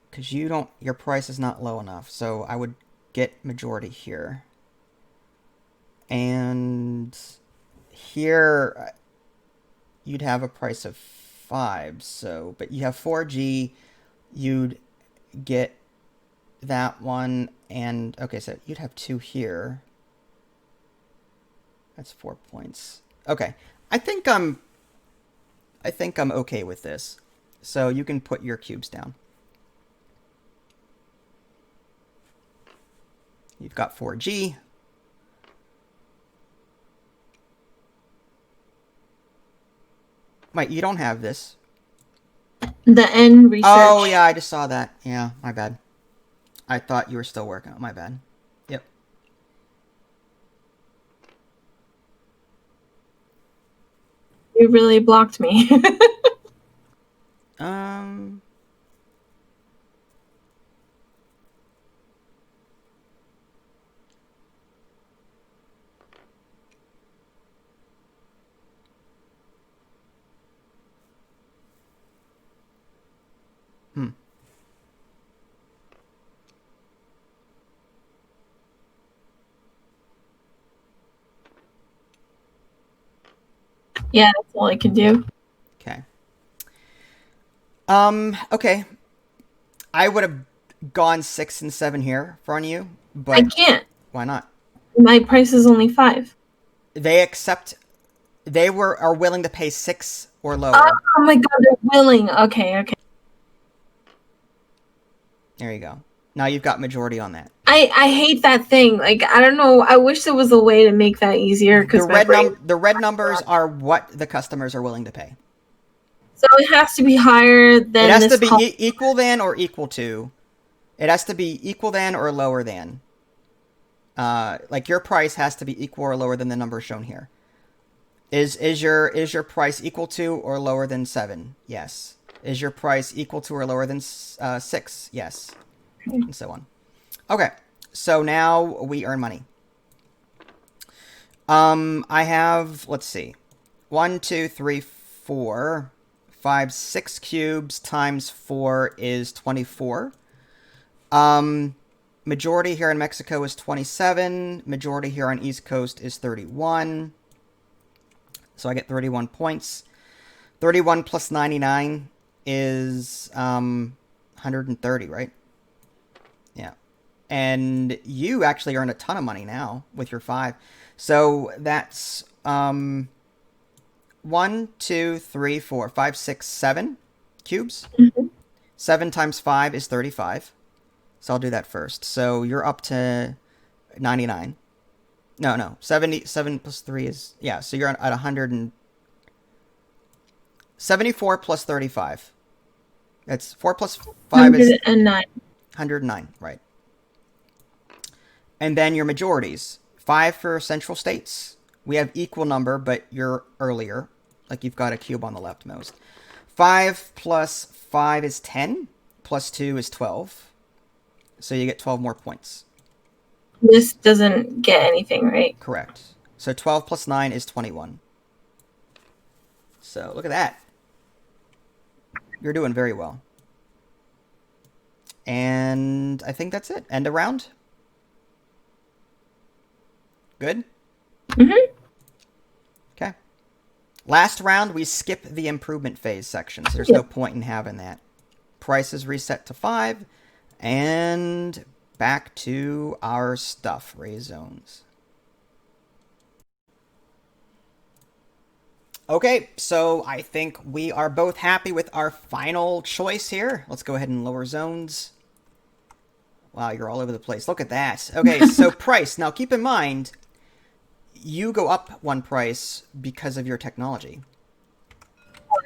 Speaker 1: Because your price is not low enough, so I would get majority here. And here, you'd have a price of 5, so, but you have 4G, you'd get that one, and, okay, so you'd have 2 here. That's 4 points. Okay, I think I'm okay with this. So you can put your cubes down. You've got 4G. Wait, you don't have this.
Speaker 2: The end research.
Speaker 1: Oh, yeah, I just saw that. Yeah, my bad. I thought you were still working on it. My bad. Yep.
Speaker 2: You really blocked me. Yeah, that's all I can do.
Speaker 1: Okay. Okay. I would have gone 6 and 7 here for on you,
Speaker 2: I
Speaker 1: but
Speaker 2: can't.
Speaker 1: why not?
Speaker 2: My price is only 5.
Speaker 1: They are willing to pay 6 or
Speaker 2: Oh,
Speaker 1: lower.
Speaker 2: my god, they're willing. Okay, okay.
Speaker 1: There you go. Now you've got majority on that.
Speaker 2: I hate that thing. Like, I don't know. I wish there was a way to make that easier because
Speaker 1: The red numbers are what the customers are willing to pay.
Speaker 2: So it has to be higher than
Speaker 1: It has
Speaker 2: this
Speaker 1: to be equal than or equal to. It has to be equal than or lower than. Like your price has to be equal or lower than the number shown here. Is your price equal to or lower than 7? Yes. Is your price equal to or lower than 6? Yes. And so on. Okay. So now we earn money. I have, let's see. 1, 2, 3, 4, 5, 6 cubes times 4 is 24. Majority here in Mexico is 27. Majority here on East Coast is 31. So I get 31 points. 31 plus 99 is 130, right? Yeah. And you actually earn a ton of money now with your 5. So that's 1, 2, 3, 4, 5, 6, 7 cubes. 7 times 5 is 35. So I'll do that first. So you're up to 99. No. 77 plus 3 is... Yeah, so you're at 174 plus 35. That's 4 plus 5 is...
Speaker 2: 109.
Speaker 1: 109, right. And then your majorities. 5 for central states. We have equal number, but you're earlier. Like you've got a cube on the leftmost. 5 plus 5 is 10. Plus 2 is 12. So you get 12 more points.
Speaker 2: This doesn't get anything, right?
Speaker 1: Correct. So 12 plus 9 is 21. So look at that. You're doing very well. And I think that's it. End of round. Good?
Speaker 2: Mm-hmm.
Speaker 1: Okay. Last round, we skip the improvement phase section, so there's no point in having that. Price is reset to 5. And back to our stuff. Raise zones. Okay, so I think we are both happy with our final choice here. Let's go ahead and lower zones. Wow, you're all over the place. Look at that. Okay, so price. Now keep in mind, you go up 1 price because of your technology.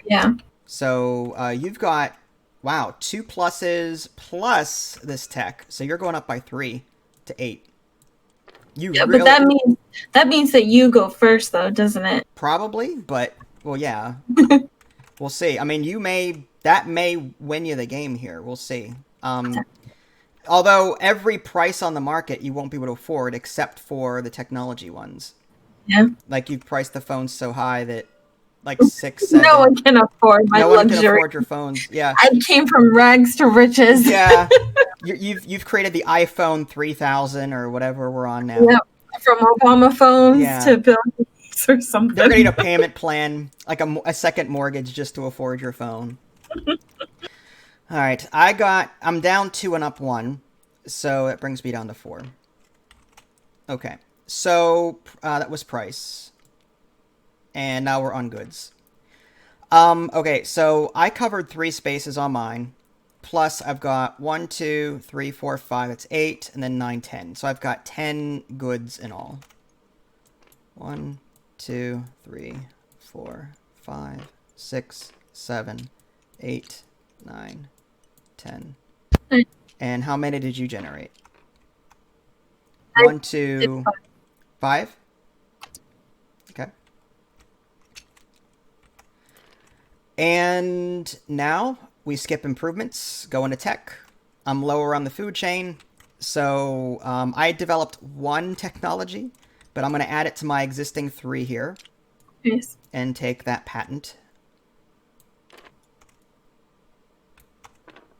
Speaker 2: Yeah.
Speaker 1: So you've got, wow, 2 pluses plus this tech. So you're going up by 3 to 8.
Speaker 2: But that means that you go first, though, doesn't it?
Speaker 1: Probably, but, well, yeah. We'll see. I mean, that may win you the game here. We'll see. Although every price on the market you won't be able to afford except for the technology ones.
Speaker 2: Yeah.
Speaker 1: Like you've priced the phones so high that like 6, 7.
Speaker 2: No one can afford my luxury.
Speaker 1: No one can afford your phones. Yeah.
Speaker 2: I came from rags to riches.
Speaker 1: Yeah. You've created the iPhone 3000 or whatever we're on now.
Speaker 2: Yep. From Obama phones to billions or something.
Speaker 1: They're going to need a payment plan, like a second mortgage just to afford your phone. All right. I'm down 2 and up 1. So it brings me down to 4. Okay. So that was price. And now we're on goods. Okay, so I covered 3 spaces on mine. Plus, I've got 1, 2, 3, 4, 5. That's 8, and then 9, 10. So I've got 10 goods in all. 1, 2, 3, 4, 5, 6, 7, 8, 9, 10. And how many did you generate? 1, 2, 5? Okay. And now we skip improvements, go into tech. I'm lower on the food chain. So I developed 1 technology, but I'm going to add it to my existing 3 here.
Speaker 2: Yes.
Speaker 1: And take that patent.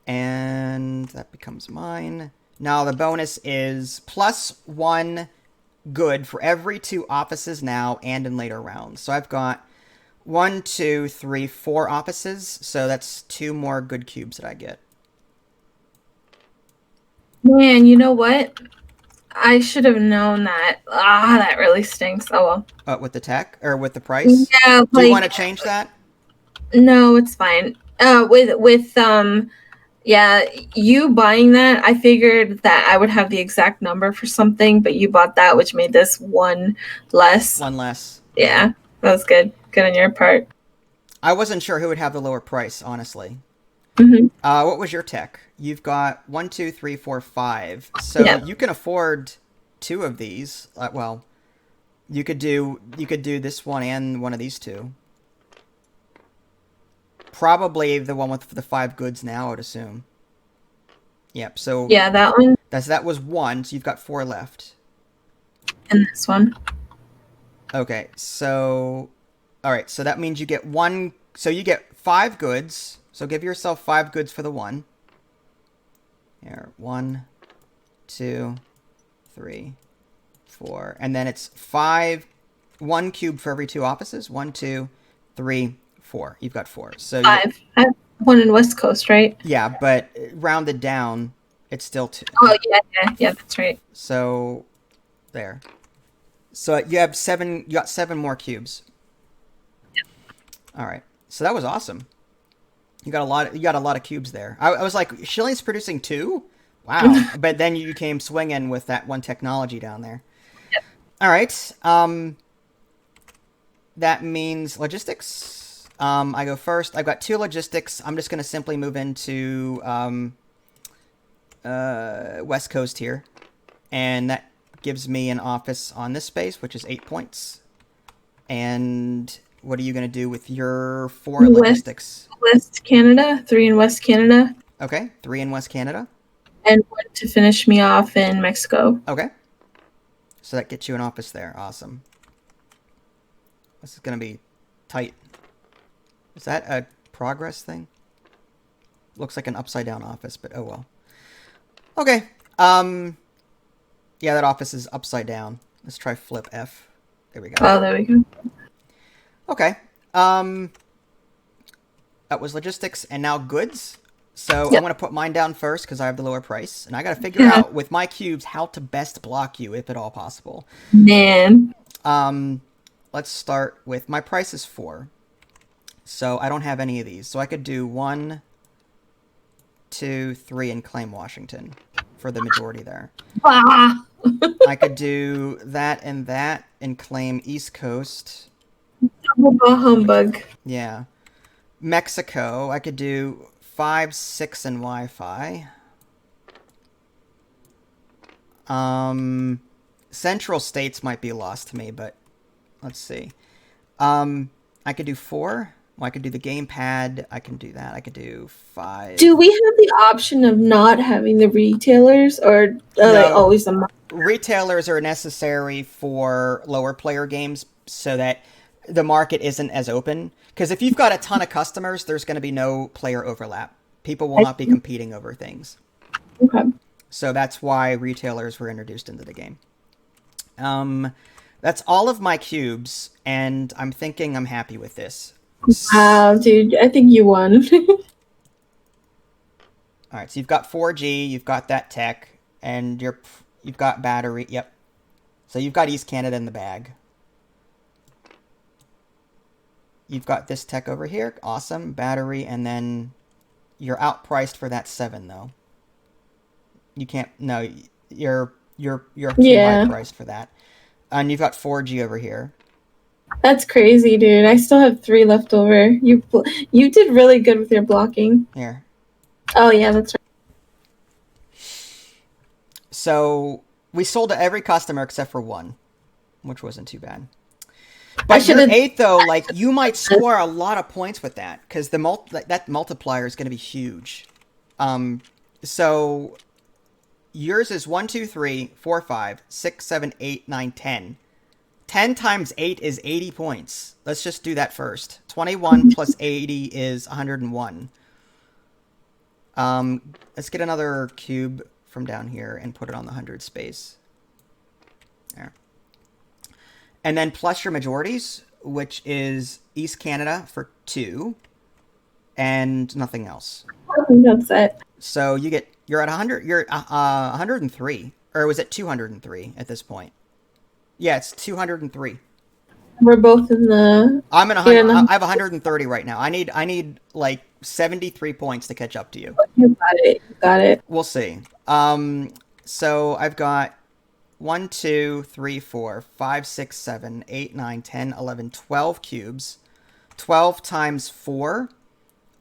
Speaker 1: And that becomes mine. Now the bonus is plus 1 good for every 2 offices now and in later rounds. So I've got 1, 2, 3, 4 offices. So that's 2 more good cubes that I get.
Speaker 2: Man, you know what? I should have known that. Ah, that really stinks. Oh well.
Speaker 1: With the tech or with the price?
Speaker 2: Yeah,
Speaker 1: Do you want to
Speaker 2: like
Speaker 1: change that?
Speaker 2: no, it's fine. With yeah, you buying that, I figured that I would have the exact number for something, but you bought that, which made this one less.
Speaker 1: One less.
Speaker 2: Yeah, that was good. Good on your part.
Speaker 1: I wasn't sure who would have the lower price, honestly.
Speaker 2: Mm-hmm.
Speaker 1: What was your tech? You've got 1, 2, 3, 4, 5. So
Speaker 2: Yeah.
Speaker 1: you can afford 2 of these. Well, you could do this one and one of these 2. Probably the one with the 5 goods now, I would assume. Yep. So
Speaker 2: Yeah, that one
Speaker 1: that was 1. So you've got 4 left.
Speaker 2: and this one.
Speaker 1: Okay. So all right. So that means you get 1. So you get 5 goods. So give yourself 5 goods for the 1. Here, 1, 2, 3, 4, and then it's 1 cube for every 2 offices. 1, 2, 3, 4. You've got 4. So
Speaker 2: 5. I have one in West Coast, right?
Speaker 1: yeah, but rounded down, it's still 2.
Speaker 2: Oh yeah, that's right.
Speaker 1: So there. So you have 7. You got 7 more cubes.
Speaker 2: Yep.
Speaker 1: All right. So that was awesome. You got a lot. You got a lot of cubes there. I was like, Shilling's producing 2. Wow. But then you came swinging with that one technology down there.
Speaker 2: Yep.
Speaker 1: All right. That means logistics. I go first. I've got 2 logistics. I'm just going to simply move into West Coast here. And that gives me an office on this space, which is 8 points. And what are you going to do with your 4 logistics?
Speaker 2: West Canada, 3 in West Canada.
Speaker 1: Okay, 3 in West Canada.
Speaker 2: And 1 to finish me off in Mexico.
Speaker 1: Okay. So that gets you an office there. Awesome. This is going to be tight. Is that a progress thing? Looks like an upside down office, but oh well. Okay. Yeah, that office is upside down. Let's try flip F. There we go.
Speaker 2: Oh, there we go.
Speaker 1: Okay. That was logistics, and now goods. So
Speaker 2: Yep.
Speaker 1: I'm going to put mine down first because I have the lower price. And I got to figure out with my cubes how to best block you, if at all possible.
Speaker 2: Man.
Speaker 1: Let's start with my price is 4. So I don't have any of these. So I could do 1, 2, 3 and claim Washington for the majority there.
Speaker 2: Ah.
Speaker 1: I could do that and claim East Coast.
Speaker 2: Double humbug.
Speaker 1: Yeah. Mexico, I could do 5, 6 and Wi-Fi. Central States might be lost to me, but let's see. I could do 4. Well, I could do the gamepad. I can do that. I could do 5.
Speaker 2: Do we have the option of not having the retailers, or are they always the
Speaker 1: retailers are necessary for lower player games so that the market isn't as open? Because if you've got a ton of customers, there's going to be no player overlap. People will not be competing over things.
Speaker 2: Okay.
Speaker 1: So that's why retailers were introduced into the game. That's all of my cubes, and I'm thinking I'm happy with this.
Speaker 2: Wow, dude, I think you won.
Speaker 1: All right, so you've got 4G, you've got that tech, and you've got battery. Yep. So you've got East Canada in the bag. You've got this tech over here. Awesome. Battery, and then you're outpriced for that 7 though. You can't. No, you're too high priced for that. And you've got 4G over here.
Speaker 2: That's crazy, dude. I still have 3 left over. You did really good with your blocking.
Speaker 1: Here.
Speaker 2: Oh yeah, that's right.
Speaker 1: So we sold to every customer except for 1, which wasn't too bad. But your 8 though, like you might score a lot of points with that because that multiplier is going to be huge. So yours is 1, 2, 3, 4, 5, 6, 7, 8, 9, 10. 10 times 8 is 80 points. Let's just do that first. 21 plus 80 is 101. Let's get another cube from down here and put it on the 100 space. There. And then plus your majorities. which is East Canada for 2, and nothing else.
Speaker 2: I think that's it.
Speaker 1: So you're at 100. You're 103, or was it 203 at this point? Yeah, it's 203.
Speaker 2: We're both in the.
Speaker 1: I'm in
Speaker 2: you're
Speaker 1: 100.
Speaker 2: in the-
Speaker 1: I have 130 right now. I need like 73 points to catch up to you.
Speaker 2: You got it. You got it.
Speaker 1: We'll see. So I've got 1, 2, 3, 4, 5, 6, 7, 8, 9, 10, 11, 12 cubes. 12 times 4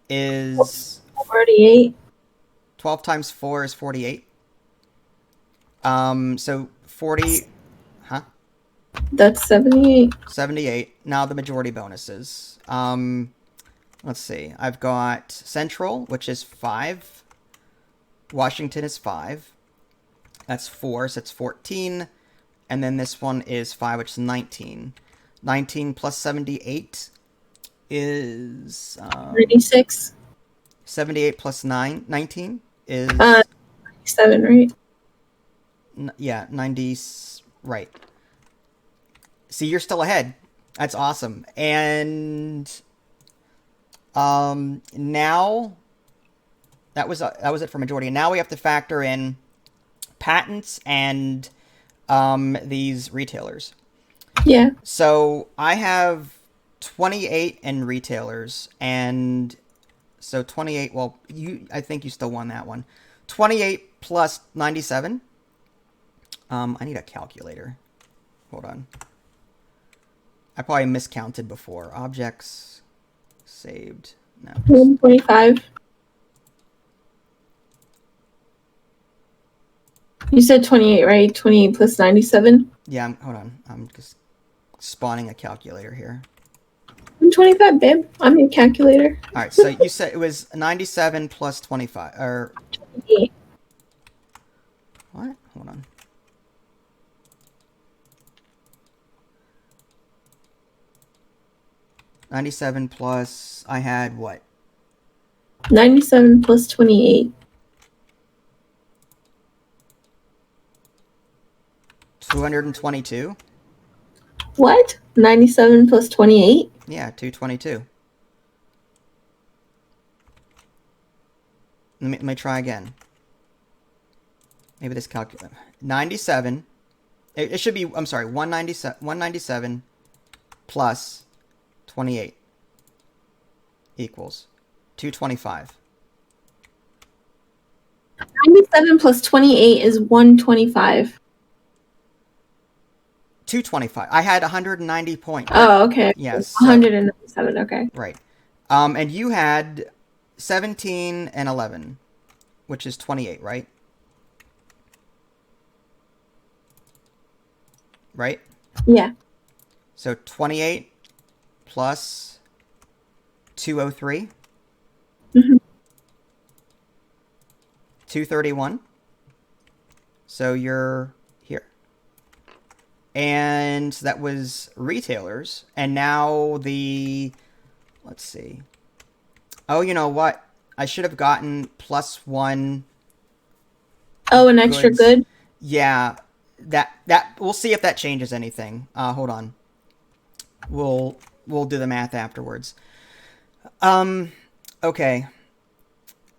Speaker 1: is
Speaker 2: 48.
Speaker 1: 12 times 4 is 48. So 40, huh?
Speaker 2: That's 78.
Speaker 1: 78. Now the majority bonuses. Let's see. I've got Central, which is 5. Washington is 5. That's 4, so it's 14. And then this one is 5, which is 19. 19 plus 78 is
Speaker 2: 96.
Speaker 1: 78 plus 19 is
Speaker 2: 7, right?
Speaker 1: yeah, 90. Right. See, you're still ahead. That's awesome. And now that was it for majority. And now we have to factor in patents and these retailers.
Speaker 2: Yeah.
Speaker 1: So I have 28 in retailers, and so 28. Well, I think you still won that one. 28 plus 97. I need a calculator. Hold on. I probably miscounted before. Objects saved. No.
Speaker 2: 125. You said 28, right? 28 plus 97?
Speaker 1: Yeah, hold on. I'm just spawning a calculator here.
Speaker 2: 125, babe. I'm your calculator.
Speaker 1: All right, so you said it was 97 plus 25, or
Speaker 2: 28.
Speaker 1: what? Hold on. $97 plus, I had what?
Speaker 2: 97 plus 28.
Speaker 1: 222?
Speaker 2: What? 97 plus 28?
Speaker 1: Yeah, 222. Let me try again. Maybe this calculator. 97. It should be, I'm sorry, 197 plus 28 equals 225.
Speaker 2: 97 plus 28 is 125.
Speaker 1: 225. I had 190 points.
Speaker 2: Oh, okay.
Speaker 1: Yes.
Speaker 2: 197, okay.
Speaker 1: Right. And you had 17 and 11, which is 28, right? Right?
Speaker 2: Yeah.
Speaker 1: So 28 plus 203.
Speaker 2: Mm-hmm.
Speaker 1: 231. So you're here. And that was retailers. And now let's see. Oh, you know what? I should have gotten +1.
Speaker 2: Oh, an extra
Speaker 1: goods.
Speaker 2: good?
Speaker 1: Yeah. That we'll see if that changes anything. Hold on. We'll do the math afterwards. Okay.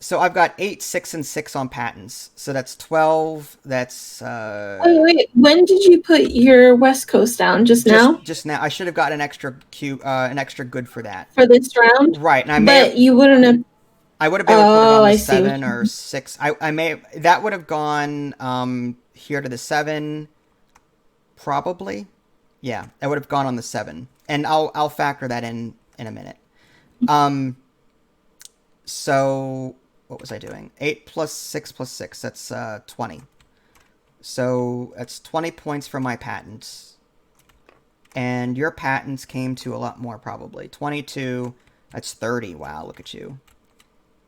Speaker 1: So I've got 8, 6, and 6 on patents. So that's 12. That's
Speaker 2: Wait. When did you put your West Coast down? Just now?
Speaker 1: Just now. I should have got an extra an extra good for that.
Speaker 2: For this round?
Speaker 1: Right. And
Speaker 2: you wouldn't have.
Speaker 1: I would have been able to put it on the
Speaker 2: I see.
Speaker 1: 7 or 6. I may that would have gone here to the 7. Probably. Yeah, that would have gone on the 7. And I'll factor that in a minute. So what was I doing? 8 plus 6 plus 6. That's 20. So that's 20 points for my patents. And your patents came to a lot more, probably. 22. That's 30. Wow, look at you.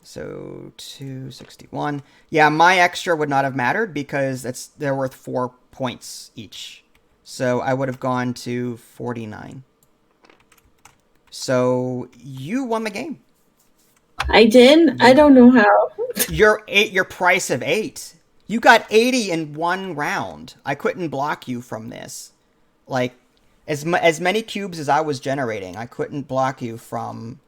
Speaker 1: So 261. Yeah, my extra would not have mattered because they're worth 4 points each. So I would have gone to 49. So you won the game.
Speaker 2: I did? I don't know how.
Speaker 1: Your price of 8. You got 80 in one round. I couldn't block you from this. Like, As many cubes as I was generating, I couldn't block you from,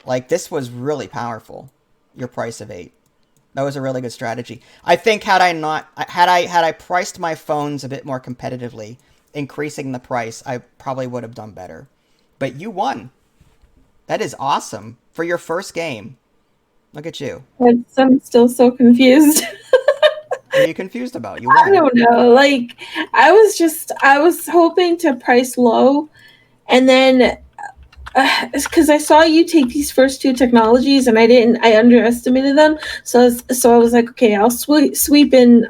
Speaker 1: like, this was really powerful. Your price of 8. That was a really good strategy. I think had I priced my phones a bit more competitively, increasing the price, I probably would have done better. But you won. That is awesome for your first game. Look at you.
Speaker 2: I'm still so confused.
Speaker 1: What are you confused about? You
Speaker 2: I
Speaker 1: won.
Speaker 2: don't know. Like, I was hoping to price low, and then because I saw you take these first two technologies, and I underestimated them. So I was like, okay, I'll swoop in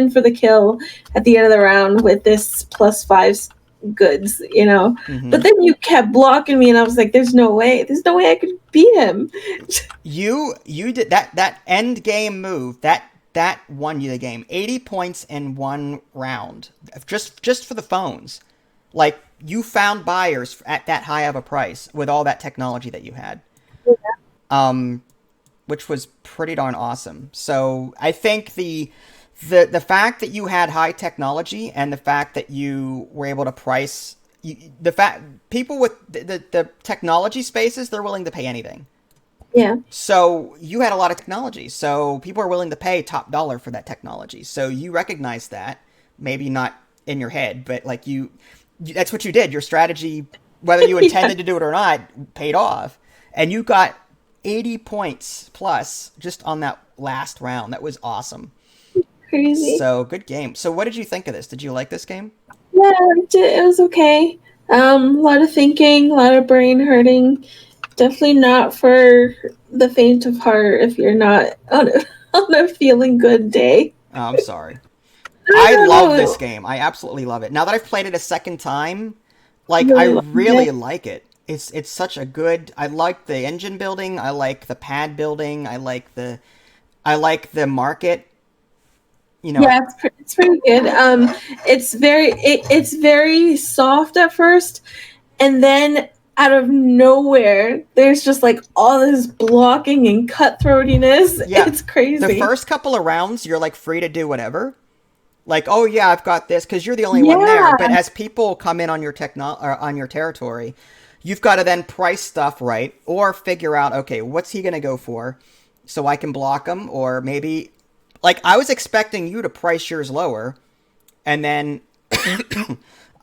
Speaker 2: for the kill at the end of the round with this +5 goods, you know.
Speaker 1: Mm-hmm.
Speaker 2: But then you kept blocking me, and I was like, there's no way I could beat him.
Speaker 1: You did that end game move. That won you the game. 80 points in one round. Just for the phones. Like, you found buyers at that high of a price with all that technology that you had. Yeah. Which was pretty darn awesome. So I think the fact that you had high technology and the fact that you were able to price the fact people with the technology spaces, they're willing to pay anything.
Speaker 2: Yeah.
Speaker 1: So you had a lot of technology. So people are willing to pay top dollar for that technology. So you recognize that, maybe not in your head, but like that's what you did. Your strategy, whether you intended to do it or not, paid off. And you got 80 points plus just on that last round. That was awesome.
Speaker 2: Crazy.
Speaker 1: So good game. So what did you think of this? Did you like this game?
Speaker 2: Yeah, it was okay. A lot of thinking, a lot of brain hurting. Definitely not for the faint of heart if you're not on a feeling good day.
Speaker 1: Oh, I'm sorry. I love this game. I absolutely love it. Now that I've played it a second time, like, I really like it. It's such a good. I like the engine building. I like the pad building. I like the market. You know.
Speaker 2: Yeah, it's pretty good. It's very soft at first, and then out of nowhere, there's just like all this blocking and cutthroatiness.
Speaker 1: Yeah,
Speaker 2: It's crazy.
Speaker 1: The first couple of rounds, you're like free to do whatever. Like, oh yeah, I've got this because you're the only one there. But as people come in on your on your territory, you've got to then price stuff right or figure out, okay, what's he gonna go for, so I can block him, or maybe, like, I was expecting you to price yours lower, and then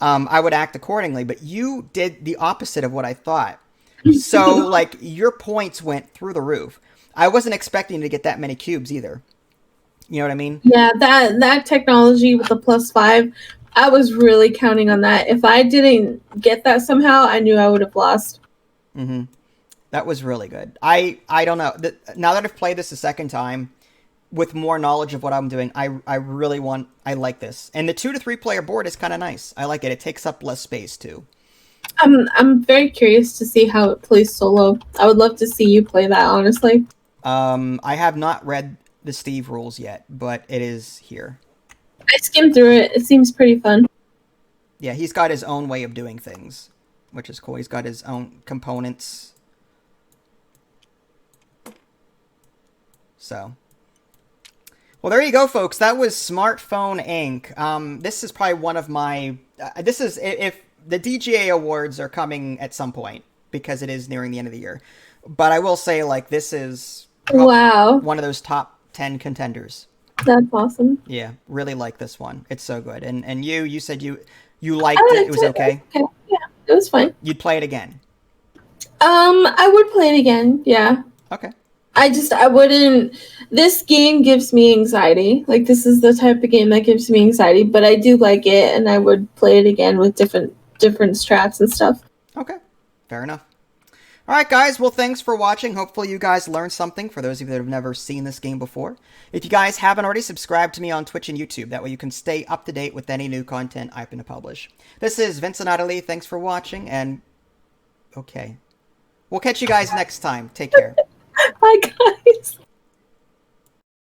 Speaker 1: I would act accordingly. But you did the opposite of what I thought. So like your points went through the roof. I wasn't expecting to get that many cubes either. You know what I mean?
Speaker 2: Yeah, that technology with the +5, I was really counting on that. If I didn't get that somehow, I knew I would have lost.
Speaker 1: Mm-hmm. That was really good. I don't know. Now that I've played this a second time, with more knowledge of what I'm doing, I like this. And the 2 to 3 player board is kind of nice. I like it. It takes up less space too.
Speaker 2: I'm very curious to see how it plays solo. I would love to see you play that, honestly.
Speaker 1: I have not read the Steve rules yet, but it is here.
Speaker 2: I skimmed through it. It seems pretty fun.
Speaker 1: Yeah, he's got his own way of doing things, which is cool. He's got his own components. So, well, there you go, folks. That was SmartPhone Inc. This is probably one of my. This is if the DGA awards are coming at some point, because it is nearing the end of the year. But I will say, like, this is one of those top 10 contenders.
Speaker 2: That's awesome.
Speaker 1: Yeah, really like this one. It's so good. And you said you liked it. It was okay.
Speaker 2: Yeah, it was fine.
Speaker 1: You'd play it again.
Speaker 2: I would play it again. Yeah.
Speaker 1: Okay.
Speaker 2: I wouldn't. This game gives me anxiety. Like, this is the type of game that gives me anxiety. But I do like it, and I would play it again with different strats and stuff.
Speaker 1: Okay, fair enough. All right, guys. Well, thanks for watching. Hopefully you guys learned something, for those of you that have never seen this game before. If you guys haven't already, subscribe to me on Twitch and YouTube. That way you can stay up to date with any new content I'm going to publish. This is Vincent Natalie. Thanks for watching, and okay. We'll catch you guys next time. Take care.
Speaker 2: Bye, guys.